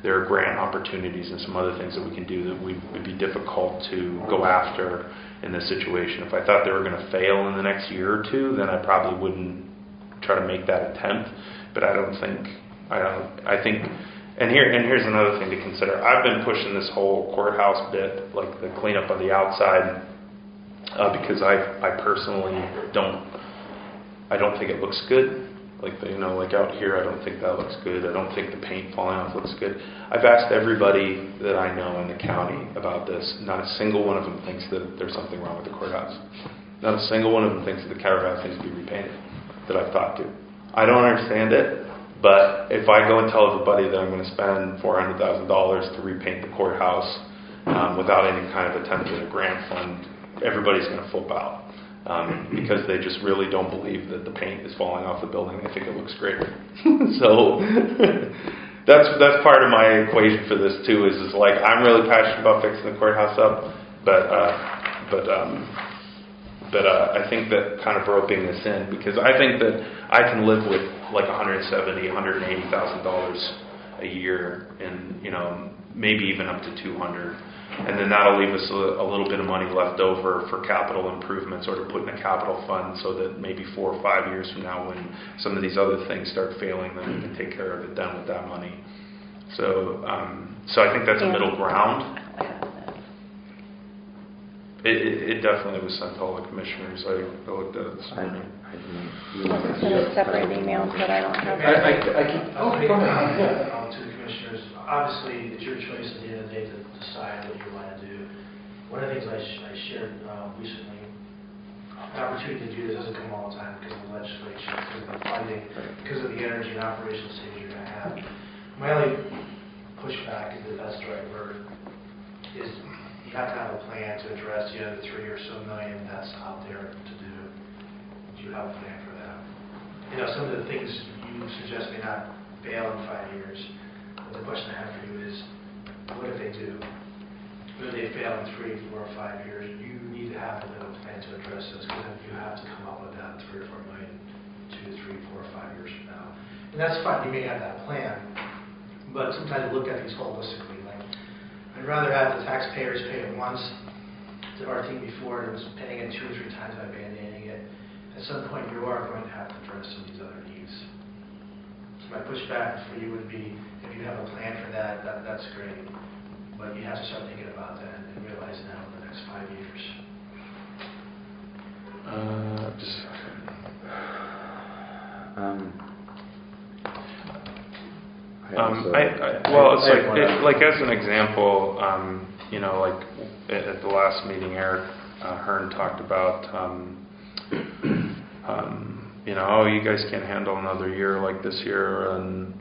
there are grant opportunities and some other things that we can do that would be difficult to go after in this situation. If I thought they were going to fail in the next year or two, then I probably wouldn't try to make that attempt. But I think. And here's another thing to consider. I've been pushing this whole courthouse bit, like the cleanup of the outside, because I personally don't think it looks good. Like out here, I don't think that looks good. I don't think the paint falling off looks good. I've asked everybody that I know in the county about this. Not a single one of them thinks that there's something wrong with the courthouse. Not a single one of them thinks that the courthouse needs to be repainted that I've talked to. I don't understand it, but if I go and tell everybody that I'm going to spend $400,000 to repaint the courthouse without any kind of attempt at a grant fund, everybody's going to flip out. Because they just really don't believe that the paint is falling off the building. They think it looks great. So that's part of my equation for this too. Is like I'm really passionate about fixing the courthouse up, but I think that kind of roping this in, because I think that I can live with like $170,000, $180,000 a year, and maybe even up to $200,000. And then that'll leave us a little bit of money left over for capital improvements or to put in a capital fund so that maybe 4 or 5 years from now when some of these other things start failing, then we can take care of it then with that money. So I think that's a middle ground. It definitely was sent to all the commissioners. I looked at it this morning. Send a separate email, but I don't have that. I'll speak to the commissioners. Obviously, it's your choice at the end of the day to decide what you want to do. One of the things I shared recently, an opportunity to do this doesn't come all the time because of the legislation, because of the funding, because of the energy and operational savings you're going to have. My only pushback, if that's the right word, is you have to have a plan to address the other $3 or so million that's out there to do. Do you have a plan for that? Some of the things you suggest may not fail in 5 years. But the question I have for you is, what if they do? What if they fail in 3, 4, or 5 years? You need to have a bit of a plan to address this, because then you have to come up with that 3 or 4 million 2, 3, 4, or 5 years from now. And that's fine. You may have that plan, but sometimes you look at these holistically. Like, I'd rather have the taxpayers pay it once to our team before than paying it 2 or 3 times by band-aiding it. At some point, you are going to have to address some of these other needs. So my pushback for you would be, if you have a plan for that, that's great. But you have to start thinking about that and realize now in the next 5 years. Like as an example, like at the last meeting, Eric Hearn talked about, oh, you guys can't handle another year like this year, and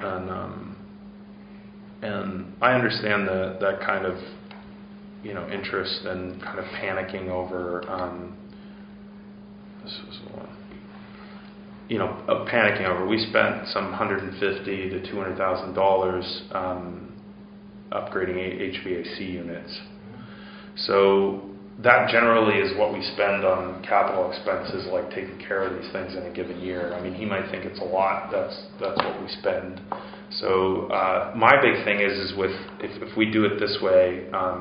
I understand that kind of interest and kind of panicking over this was one. Panicking over. We spent some $150,000 to $200,000 upgrading HVAC units. So that generally is what we spend on capital expenses, like taking care of these things in a given year. I mean, he might think it's a lot. That's what we spend. So my big thing is with if we do it this way. I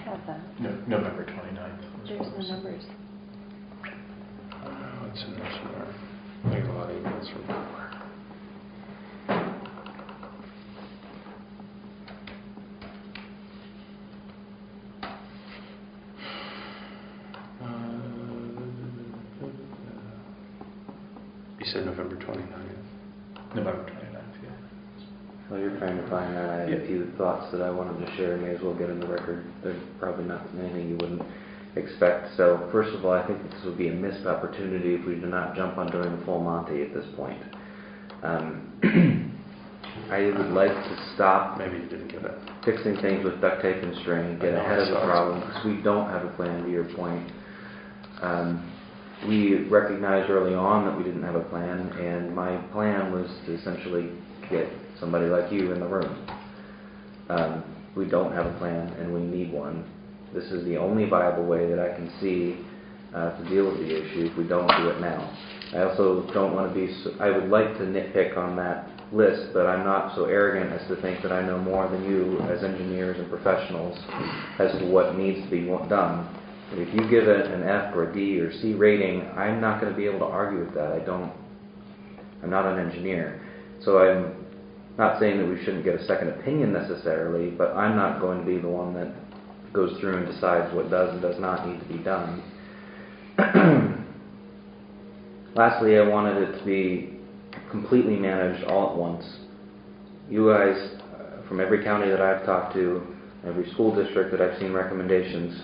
have that. November 29th. There's the numbers. It's in there somewhere. I get a lot of emails from nowhere. You said November 29th. November 29th, yeah. While you're trying to find that, I had a few thoughts that I wanted to share. May as well get in the record. There's probably not anything you wouldn't expect. So first of all, I think that this would be a missed opportunity if we do not jump on doing the full Monty at this point. I would like to stop Maybe you didn't get it. fixing things with duct tape and string, get ahead of the problem, because we don't have a plan, to your point. We recognized early on that we didn't have a plan, and my plan was to essentially get somebody like you in the room. We don't have a plan, and we need one. This is the only viable way that I can see to deal with the issue if we don't do it now. I also don't want to be, I would like to nitpick on that list, but I'm not so arrogant as to think that I know more than you as engineers and professionals as to what needs to be done. If you give it an F or a D or C rating, I'm not going to be able to argue with that. I'm not an engineer. So I'm not saying that we shouldn't get a second opinion necessarily, but I'm not going to be the one that goes through and decides what does and does not need to be done. Lastly, I wanted it to be completely managed all at once. You guys, from every county that I've talked to, every school district that I've seen recommendations,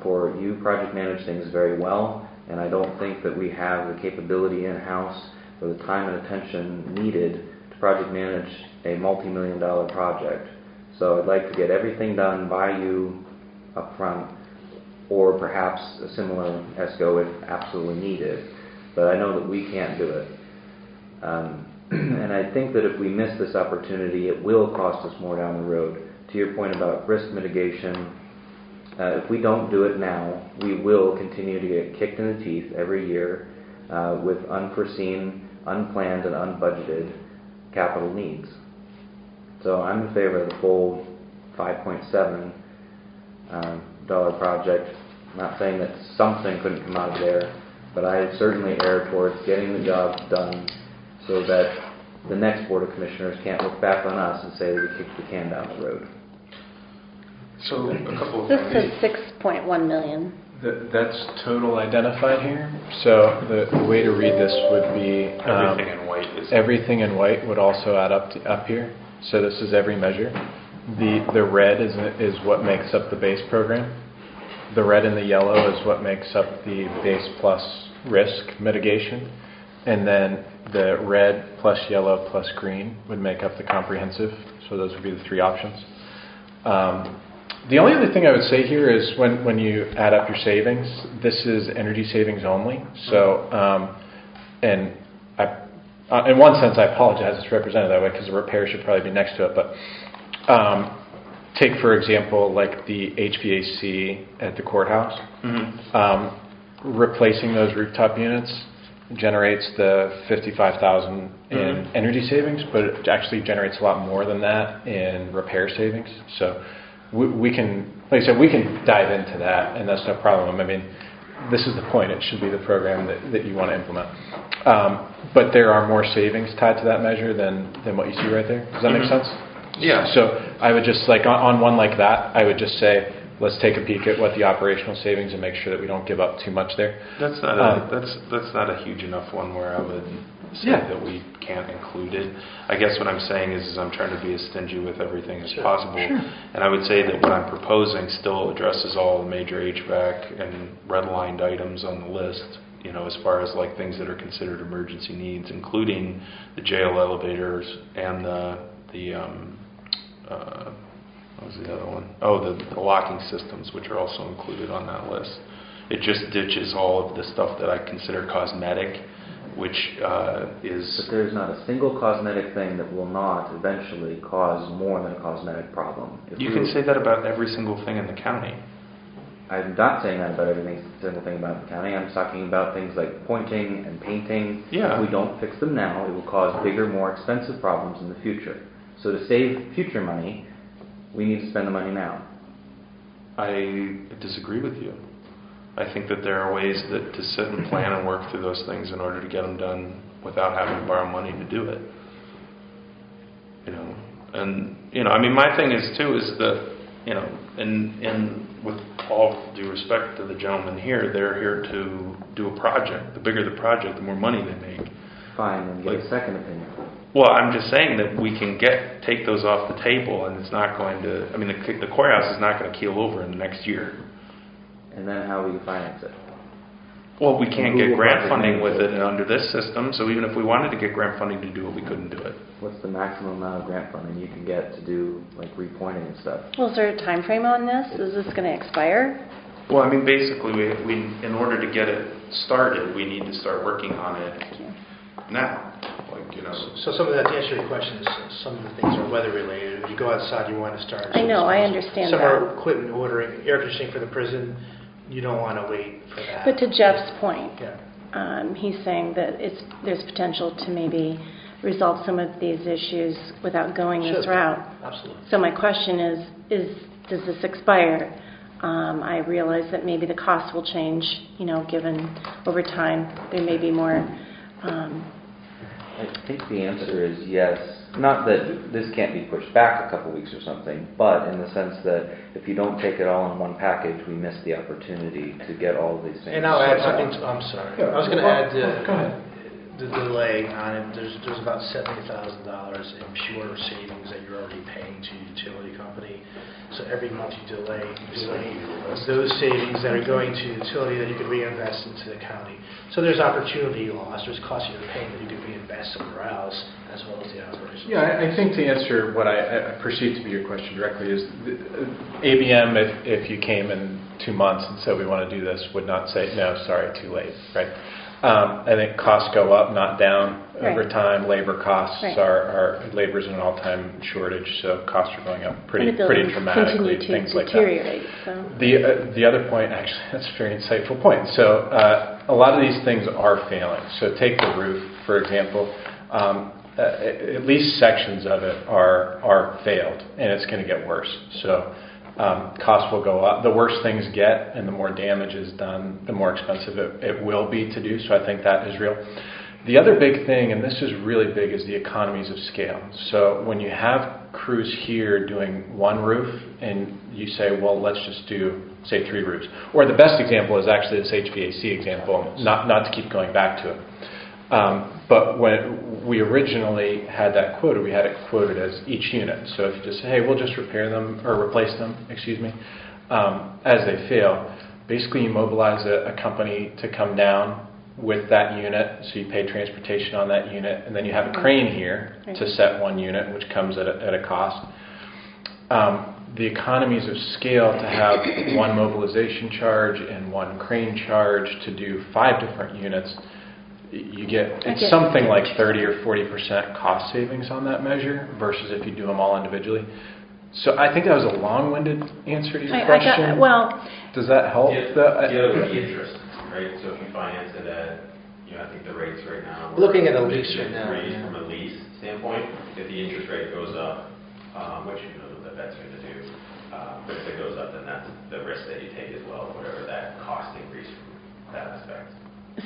For you project manage things very well, and I don't think that we have the capability in-house or the time and attention needed to project manage a multi-million-dollar project. So I'd like to get everything done by you up front, or perhaps a similar ESCO if absolutely needed. But I know that we can't do it. And I think that if we miss this opportunity, it will cost us more down the road. To your point about risk mitigation, if we don't do it now, we will continue to get kicked in the teeth every year with unforeseen, unplanned, and unbudgeted capital needs. So I'm in favor of the full $5.7 project. I'm not saying that something couldn't come out of there, but I certainly err towards getting the job done so that the next Board of Commissioners can't look back on us and say we kicked the can down the road. So a couple of This things. says 6.1 million. That's total identified here. So the way to read this would be Everything in white is... everything in white would also add up here. So this is every measure. The red is what makes up the base program. The red and the yellow is what makes up the base plus risk mitigation. And then the red plus yellow plus green would make up the comprehensive. So those would be the three options. The only other thing I would say here is when you add up your savings, this is energy savings only. So, and in one sense, I apologize it's represented that way because the repair should probably be next to it. But take, for example, like the HVAC at the courthouse. Mm-hmm. Replacing those rooftop units generates the $55,000 in energy savings, but it actually generates a lot more than that in repair savings. So we can, like I said, we can dive into that, and that's no problem. I mean, this is the point. It should be the program that you want to implement. But there are more savings tied to that measure than what you see right there. Does that make sense? Yeah. So I would just, like, on one like that, I would just say, let's take a peek at what the operational savings and make sure that we don't give up too much there. That's not that's not a huge enough one where I would say that we can't include it. I guess what I'm saying is I'm trying to be as stingy with everything as possible. Sure. And I would say that what I'm proposing still addresses all the major HVAC and redlined items on the list, you know, as far as like things that are considered emergency needs, including the jail elevators and what was the other one? Oh, the locking systems, which are also included on that list. It just ditches all of the stuff that I consider cosmetic, which is... But there's not a single cosmetic thing that will not eventually cause more than a cosmetic problem. You can say that about every single thing in the county. I'm not saying that about every single thing about the county. I'm talking about things like pointing and painting. Yeah. If we don't fix them now, it will cause bigger, more expensive problems in the future. So to save future money, we need to spend the money now. I disagree with you. I think that there are ways to sit and plan and work through those things in order to get them done without having to borrow money to do it. You know, and you know, I mean, my thing is too is that, you know, and with all due respect to the gentleman here, they're here to do a project. The bigger the project, the more money they make. Fine, and get a second opinion. Well, I'm just saying that we can take those off the table, and it's not going to. I mean, the courthouse is not going to keel over in the next year. And then how will you finance it? Well, we can't get grant funding with it under this system, so even if we wanted to get grant funding to do it, we couldn't do it. What's the maximum amount of grant funding you can get to do like repointing and stuff? Well, is there a time frame on this? Is this going to expire? Well, I mean, basically, we in order to get it started, we need to start working on it now. Like, you know. So some of that, to answer your question, is some of the things are weather related. If you go outside, you want to start. I know, I understand some that. are equipment ordering, air conditioning for the prison. You don't want to wait for that. But to Jeff's point, Yeah. he's saying that there's potential to maybe resolve some of these issues without going this Sure. route. Absolutely. So my question is does this expire? I realize that maybe the cost will change, you know, given over time there may be more. I think the answer is yes. Not that this can't be pushed back a couple weeks or something, but in the sense that if you don't take it all in one package, we miss the opportunity to get all of these things. And I'll add something. I'm sorry. I was going to add. Go ahead. the delay on it, there's about $70,000 in pure savings that you're already paying to your utility company. So every month you delay those savings that are going to utility that you could reinvest into the county. So there's opportunity loss, there's costs you're paying that you could reinvest somewhere else, as well as the operations. Yeah, I think to answer what I perceive to be your question directly is ABM, if you came in 2 months and said we want to do this, would not say, no, sorry, too late, right? I think costs go up, not down over Right. time. Labor costs Right. are labor's in an all-time shortage, so costs are going up pretty dramatically. Continue Things to like deteriorate. that. So. The other point, actually, that's a very insightful point. So a lot of these things are failing. So take the roof, for example. At least sections of it are failed, and it's going to get worse. So costs will go up. The worse things get and the more damage is done, the more expensive it will be to do. So I think that is real. The other big thing, and this is really big, is the economies of scale. So when you have crews here doing one roof and you say, well, let's just do, say, 3 roofs. Or the best example is actually this HVAC example, not to keep going back to it. But when we originally had that quoted, we had it quoted as each unit. So if you just say, hey, we'll just repair them or replace them, as they fail, basically you mobilize a company to come down with that unit, so you pay transportation on that unit, and then you have a crane here to set one unit, which comes at a cost. The economies of scale to have one mobilization charge and one crane charge to do 5 different units, you get, it's something like 30 or 40% cost savings on that measure versus if you do them all individually. So I think that was a long-winded answer to your question. Does that help? The other would be interest, right? So if you finance it at, I think the rates right now. We're looking at a lease right now. From a lease standpoint, if the interest rate goes up, which you know the Fed's going to do, but if it goes up, then that's the risk that you take as well, whatever that cost increase from that aspect.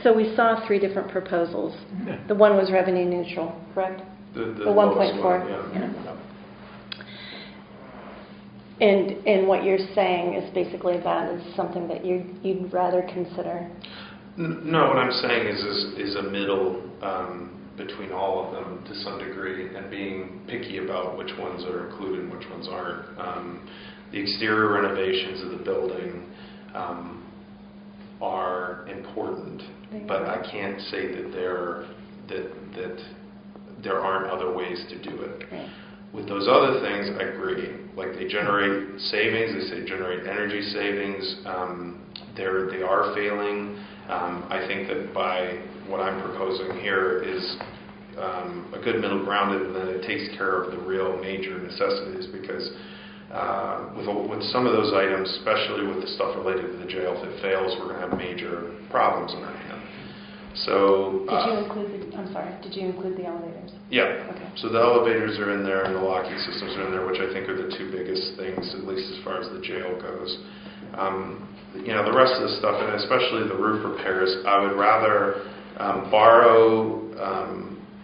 So we saw 3 different proposals. Yeah. The one was revenue neutral, correct? The 1.4. Yeah. And what you're saying is basically that is something that you'd rather consider. No, what I'm saying is a middle between all of them to some degree, and being picky about which ones are included and which ones aren't. The exterior renovations of the building are important, but I can't say that there aren't other ways to do it. Right. With those other things, I agree. Like they generate savings, they generate energy savings. They are failing. I think that by what I'm proposing here is a good middle ground, and then it takes care of the real major necessities, because with some of those items, especially with the stuff related to the jail, if it fails, we're going to have major problems on our hand. So did you include the elevators? Yeah. Okay. So the elevators are in there and the locking systems are in there, which I think are the 2 biggest things, at least as far as the jail goes. The rest of the stuff, and especially the roof repairs, I would rather borrow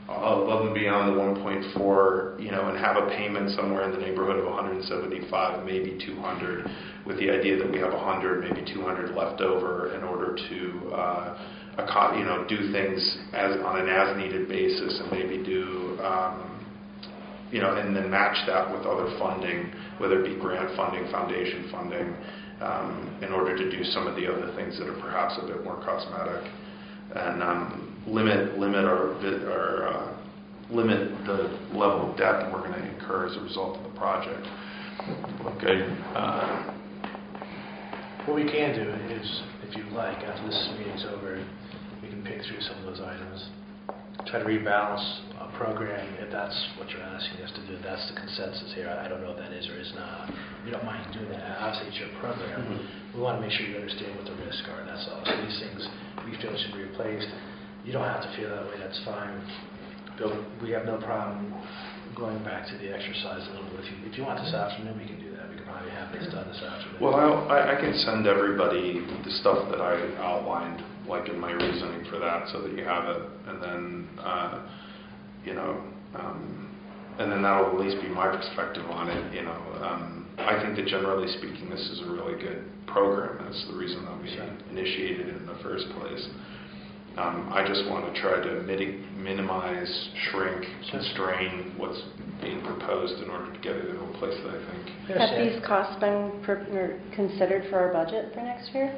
above and beyond the 1.4, and have a payment somewhere in the neighborhood of 175, maybe 200, with the idea that we have 100, maybe 200 left over in order to do things on an as-needed basis, and maybe do, and then match that with other funding, whether it be grant funding, foundation funding, in order to do some of the other things that are perhaps a bit more cosmetic, and limit the level of debt that we're going to incur as a result of the project. Okay. What we can do is, if you like, after this meeting's over, we can pick through some of those items, try to rebalance a program, if that's what you're asking us to do. That's the consensus here. I don't know if that is or is not. We don't mind doing that. Obviously, it's your program. We want to make sure you understand what the risks are, that's all. So these things we feel should be replaced. You don't have to feel that way. That's fine. We have no problem going back to the exercise a little bit. If you want this afternoon, we can do that. We can probably have this done this afternoon. Well, I can send everybody the stuff that I outlined, like in my reasoning for that, so that you have it, and then and then that'll at least be my perspective on it. I think that generally speaking, this is a really good program. That's the reason that we initiated it in the first place. I just want to try to minimize, shrink, constrain what's being proposed in order to get it in a place that I think. Have these costs been considered for our budget for next year?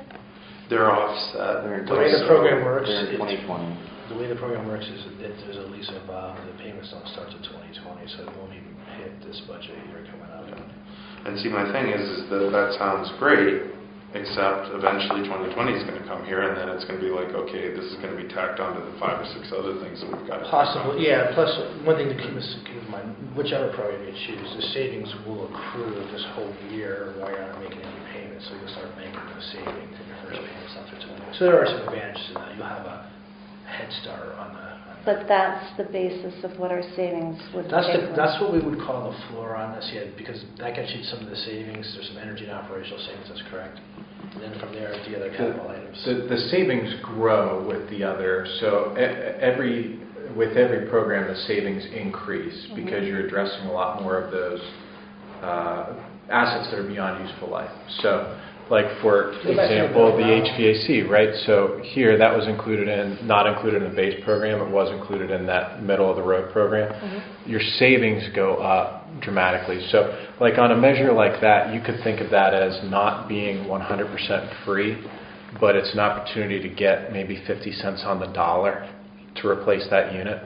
They're offset. The way the program works, They're in 2020. the way the program works is that there's a lease involved, the payments don't start till 2020, so it won't even hit this budget year coming up. Yeah. And see, my thing is that sounds great, except eventually 2020 is going to come here, and then it's going to be like, okay, this is going to be tacked onto the 5 or 6 other things that we've got to Possibly, yeah. Plus, one thing to keep in mind, whichever program you choose, the savings will accrue this whole year while you're not making any payments, so you'll start making the savings in your first payments after 2020. So there are some advantages to that. You'll have a head start on the. But that's the basis of what our savings would be. That's what we would call the floor on this, yeah, because that gets you some of the savings. There's some energy and operational savings, that's correct. And then from there, the other capital items. The savings grow with the other, so with every program, the savings increase because you're addressing a lot more of those assets that are beyond useful life. So, like for example, the HVAC, right? So here, that was not included in the base program. It was included in that middle of the road program. Your savings go up dramatically. So, like on a measure like that, you could think of that as not being 100% free, but it's an opportunity to get maybe 50 cents on the dollar to replace that unit,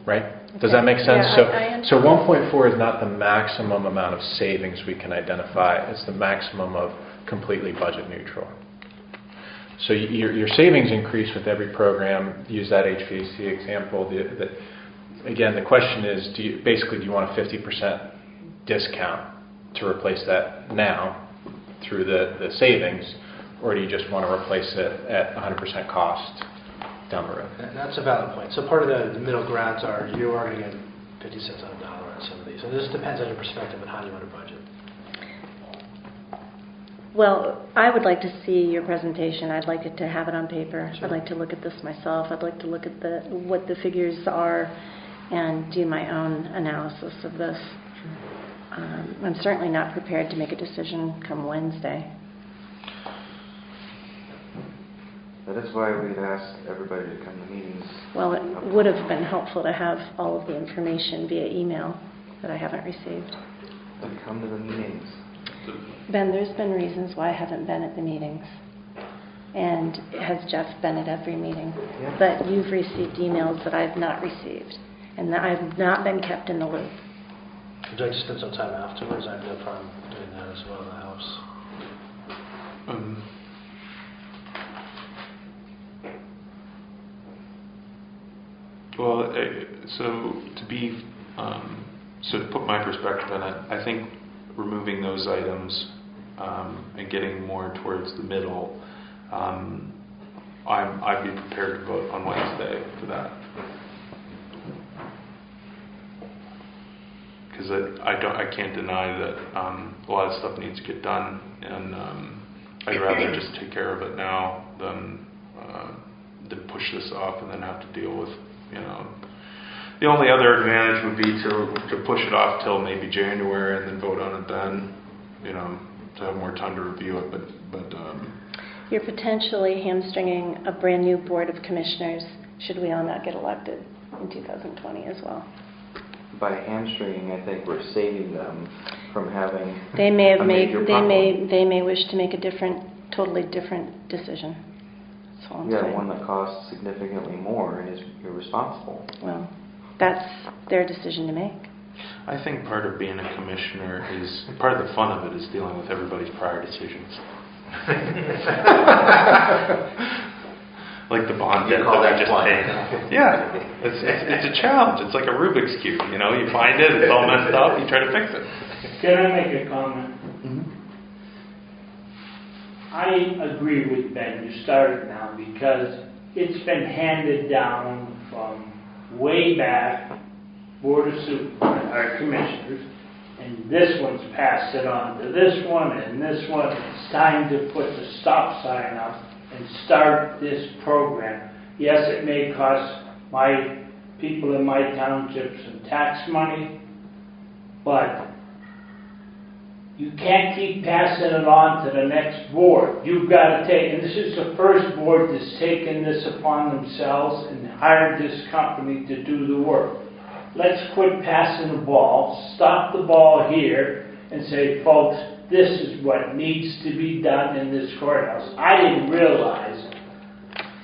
right? Does that make sense? Yeah, so 1.4 is not the maximum amount of savings we can identify. It's the maximum of completely budget neutral. So your savings increase with every program. Use that HVAC example. Again, the question is, do you want a 50% discount to replace that now through the savings, or do you just want to replace it at 100% cost down the road? And that's a valid point. So part of the middle grounds are you are going to get 50 cents on a dollar on some of these. So this depends on your perspective and how you want to budget. Well, I would like to see your presentation. I'd like to have it on paper. Sure. I'd like to look at this myself. I'd like to look at what the figures are and do my own analysis of this. I'm certainly not prepared to make a decision come Wednesday. That is why we'd asked everybody to come to meetings. Well, it would have been helpful to have all of the information via email that I haven't received. Then come to the meetings. Ben, there's been reasons why I haven't been at the meetings. And has Jeff been at every meeting? Yeah. But you've received emails that I've not received. And that I've not been kept in the loop. Would you like to spend some time afterwards? I have no problem doing that as well in the house. Well, so to put my perspective in it, I think removing those items and getting more towards the middle, I'd be prepared to vote on Wednesday for that. Because I can't deny that a lot of stuff needs to get done, and I'd rather just take care of it now than push this off and then have to deal with, The only other advantage would be to push it off till maybe January and then vote on it then, to have more time to review it. But You're potentially hamstringing a brand new board of commissioners should we all not get elected in 2020 as well. By hamstringing, I think we're saving them from having They may have a made. major They problem. may wish to make a totally different decision. That's all I'm Yeah, saying. one that costs significantly more and is irresponsible. Well, that's their decision to make. I think part of being a commissioner part of the fun of it is dealing with everybody's prior decisions. Like the bond debt that we just paid. Yeah, it's a challenge. It's like a Rubik's Cube. You find it, it's all messed up, you try to fix it. Can I make a comment? I agree with Ben, you started now, because it's been handed down from way back, Board of Commissioners, and this one's passed it on to this one, and this one. It's time to put the stop sign up and start this program. Yes, it may cost my people in my township some tax money, but You can't keep passing it on to the next board. You've got to take, and this is the first board that's taken this upon themselves and hired this company to do the work. Let's quit passing the ball, stop the ball here, and say, folks, this is what needs to be done in this courthouse. I didn't realize,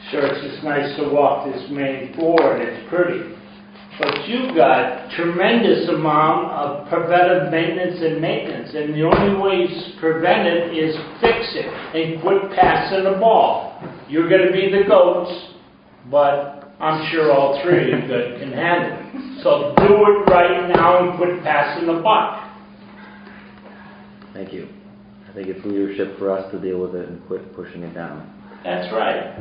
sure, it's just nice to walk this main floor and it's pretty. But you've got tremendous amount of preventive maintenance, and the only way to prevent it is fix it and quit passing the ball. You're going to be the goats, but I'm sure all three of you can handle it. So do it right now and quit passing the buck. Thank you. I think it's leadership for us to deal with it and quit pushing it down. That's right.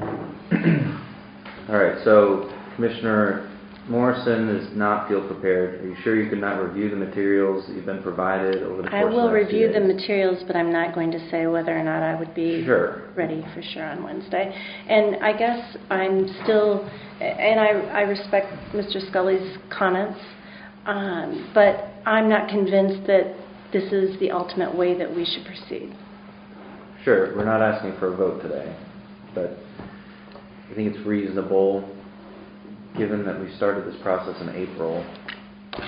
All right, so Commissioner Morrison does not feel prepared. Are you sure you could not review the materials that you've been provided over the course I of the will last 2 review the days? materials, but I'm not going to say whether or not I would be ready for sure on Wednesday. And I guess I'm still, and I respect Mr. Scully's comments, but I'm not convinced that this is the ultimate way that we should proceed. Sure, we're not asking for a vote today, but I think it's reasonable, given that we started this process in April,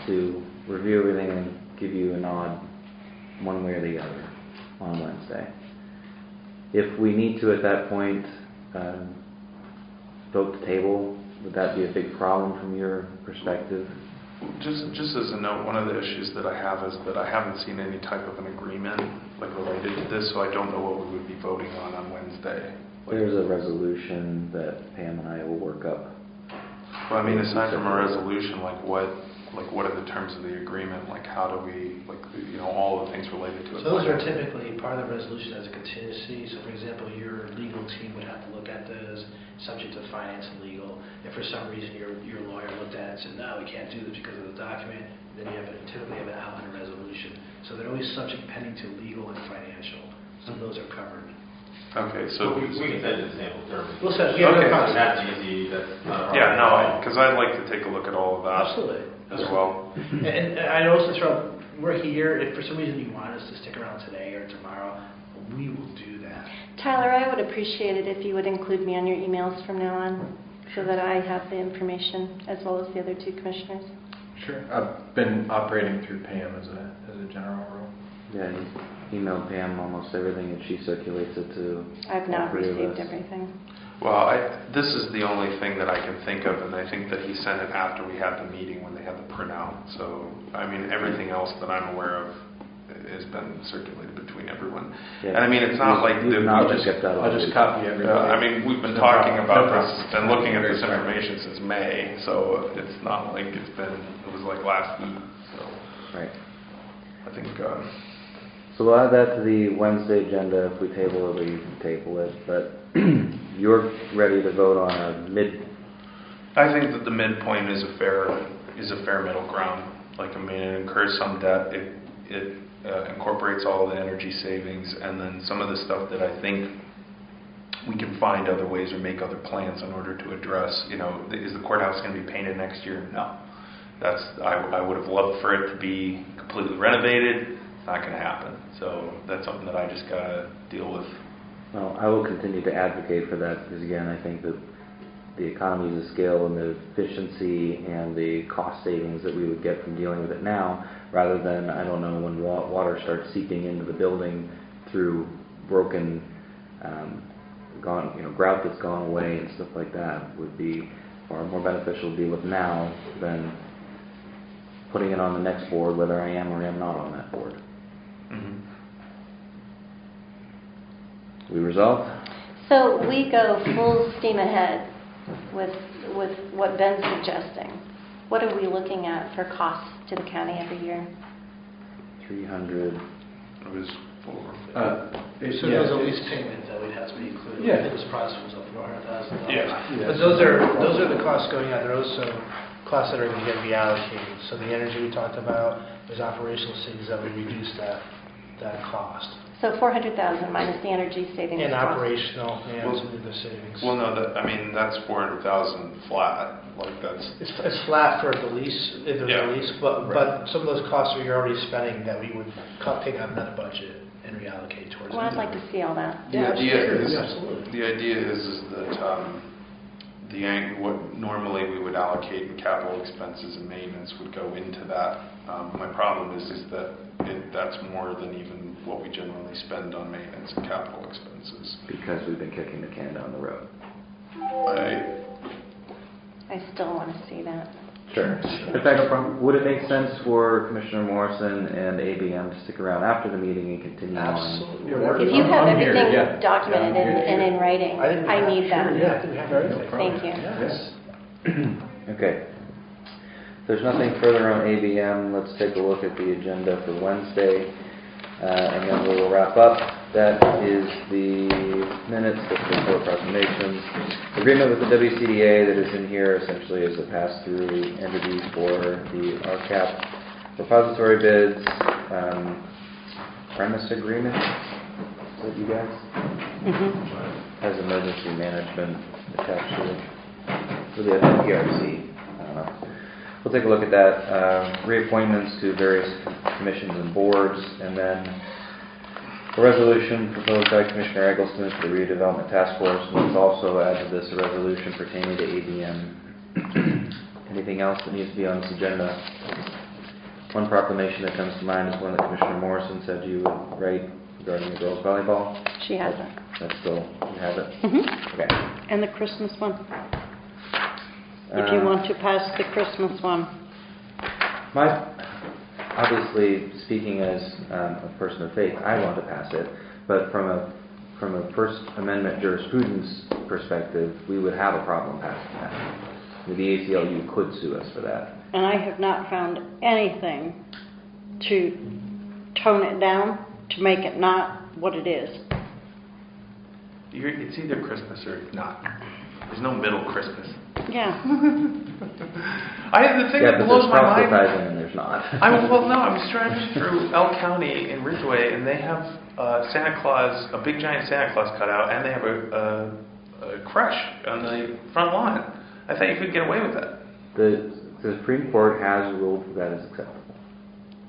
to review everything and give you a nod one way or the other on Wednesday. If we need to at that point vote to table, would that be a big problem from your perspective? Just as a note, one of the issues that I have is that I haven't seen any type of an agreement related to this, so I don't know what we would be voting on Wednesday. There's a resolution that Pam and I will work up. Well, I mean, aside from a resolution, what are the terms of the agreement? How do we, all the things related to it? So those are typically part of the resolution as a contingency. So for example, your legal team would have to look at those, subject to finance and legal. If for some reason your lawyer looked at it and said, no, we can't do this because of the document, then you typically have an outline resolution. So they're always subject pending to legal and financial. So those are covered. Okay, so we can send you the sample terms. We'll send Okay. That's easy. That's not a yeah, problem. because I'd like to take a look at all of that. Absolutely. As well. And I'd also throw, we're here, if for some reason you want us to stick around today or tomorrow, we will do that. Tyler, I would appreciate it if you would include me on your emails from now on so that I have the information as well as the other two commissioners. Sure. I've been operating through Pam as a general rule. Yeah, you emailed Pam almost everything, and she circulates it to I've all not three of received us. everything. Well, this is the only thing that I can think of, and I think that he sent it after we had the meeting when they had the printout. So, I mean, everything else that I'm aware of has been circulated between everyone. Yeah. And I mean, it's not like that we just... I'll just copy everybody. I mean, we've been No talking problem. about No this problem. and looking at Very this sorry. information since May, so it's not like it was like last week. So, Right. I think... So we'll add that to the Wednesday agenda. If we table it, we table it. But you're ready to vote on a I think that the midpoint is a fair middle ground. I mean, it incurs some debt. It incorporates all the energy savings, and then some of the stuff that I think we can find other ways or make other plans in order to address. Is the courthouse going to be painted next year? No. I would have loved for it to be completely renovated. It's not going to happen. So that's something that I just got to deal with. Well, I will continue to advocate for that because, again, I think that the economies of scale and the efficiency and the cost savings that we would get from dealing with it now, rather than, I don't know, when water starts seeping into the building through broken, grout that's gone away and stuff like that, would be far more beneficial to deal with now than putting it on the next board, whether I am or am not on that board. Mm-hmm. We resolved? So we go full steam ahead with what Ben's suggesting. What are we looking at for costs to the county every year? 300. It was for... So there's a lease payment that would have to be included. Yeah. I think this process was up $400,000. Yeah. But those are the costs going out. There are also costs that are going to be allocated. So the energy we talked about, there's operational savings that would reduce that cost. So 400,000 minus the energy savings And cost. operational and Well- some of the savings. Well, no, that's 400,000 flat, like that's, It's flat for the lease, if there's Yeah. a lease, but Right. some of those costs are you're already spending that we would take out of that budget and reallocate towards it. Well, I'd like to see all that. the idea is, Yeah, absolutely. the idea is that what normally we would allocate in capital expenses and maintenance would go into that. My problem is that that's more than even what we generally spend on maintenance and capital expenses. Because we've been kicking the can down the road. I still want to see that. Sure. In fact, would it make sense for Commissioner Morrison and ABM to stick around after the meeting and continue on? Absolutely. If you have I'm here, everything yeah. documented and in writing, I need that. Yeah, I think we have everything. Thank you. Yes. Okay. If there's nothing further on ABM, let's take a look at the agenda for Wednesday, and then we will wrap up. That is the minutes, the report proclamations. Agreement with the WCDA that is in here essentially is a pass-through entity for the RCAP repository bids, premise agreement. Is that you guys? Has emergency management attached to it. Really, I think PRC. I don't know. We'll take a look at that. Reappointments to various commissions and boards, and then a resolution proposed by Commissioner Eggleston for the redevelopment task force. Let's also add to this a resolution pertaining to ABM. Anything else that needs to be on this agenda? One proclamation that comes to mind is one that Commissioner Morrison said you would write regarding the girls' volleyball. She has it. That's still, you have it? Okay. And the Christmas one, if you want to pass the Christmas one. Obviously, speaking as a person of faith, I want to pass it, but from a First Amendment jurisprudence perspective, we would have a problem passing that. The ACLU could sue us for that. And I have not found anything to tone it down, to make it not what it is. It's either Christmas or not. There's no middle Christmas. Yeah. The thing Yeah, that but blows there's my mind. proselytizing and there's not. I was driving through Elk County in Ridgeway, and they have Santa Claus, a big giant Santa Claus cutout, and they have a creche on the front lawn. I thought you could get away with that. The Supreme Court has ruled that is acceptable.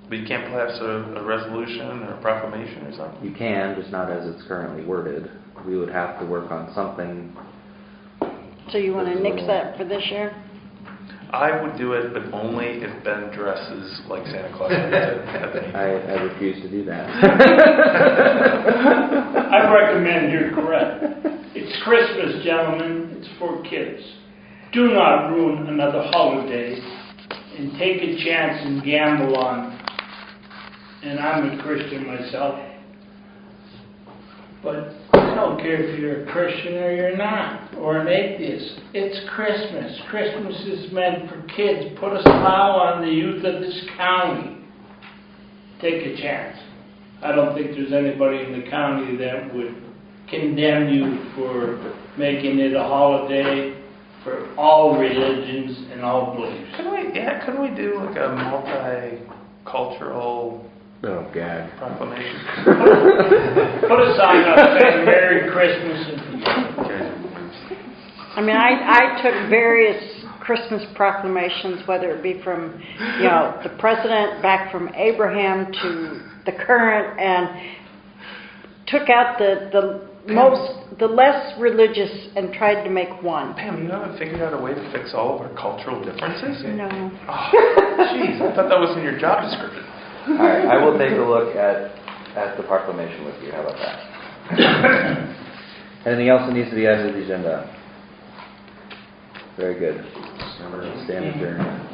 But you can't pass a resolution or a proclamation or something? You can, just not as it's currently worded. We would have to work on something. So you want to nix that for this year? I would do it, but only if Ben dresses like Santa Claus at the meeting. I refuse to do that. I recommend you're correct. It's Christmas, gentlemen. It's for kids. Do not ruin another holiday and take a chance and gamble on. And I'm a Christian myself. But I don't care if you're a Christian or you're not, or an atheist. It's Christmas. Christmas is meant for kids. Put a smile on the youth of this county. Take a chance. I don't think there's anybody in the county that would condemn you for making it a holiday for all religions and all beliefs. Couldn't we do like a multicultural gag. proclamation? Put a sign up saying Merry Christmas and I mean, I took various Christmas proclamations, whether it be from, the president, back from Abraham to the current, and took out the less religious and tried to make one. Pam, you haven't figured out a way to fix all of our cultural differences? No. Jeez, I thought that was in your job description. All right, I will take a look at the proclamation with you. How about that? Anything else that needs to be added to the agenda? Very good. Stand adjourned.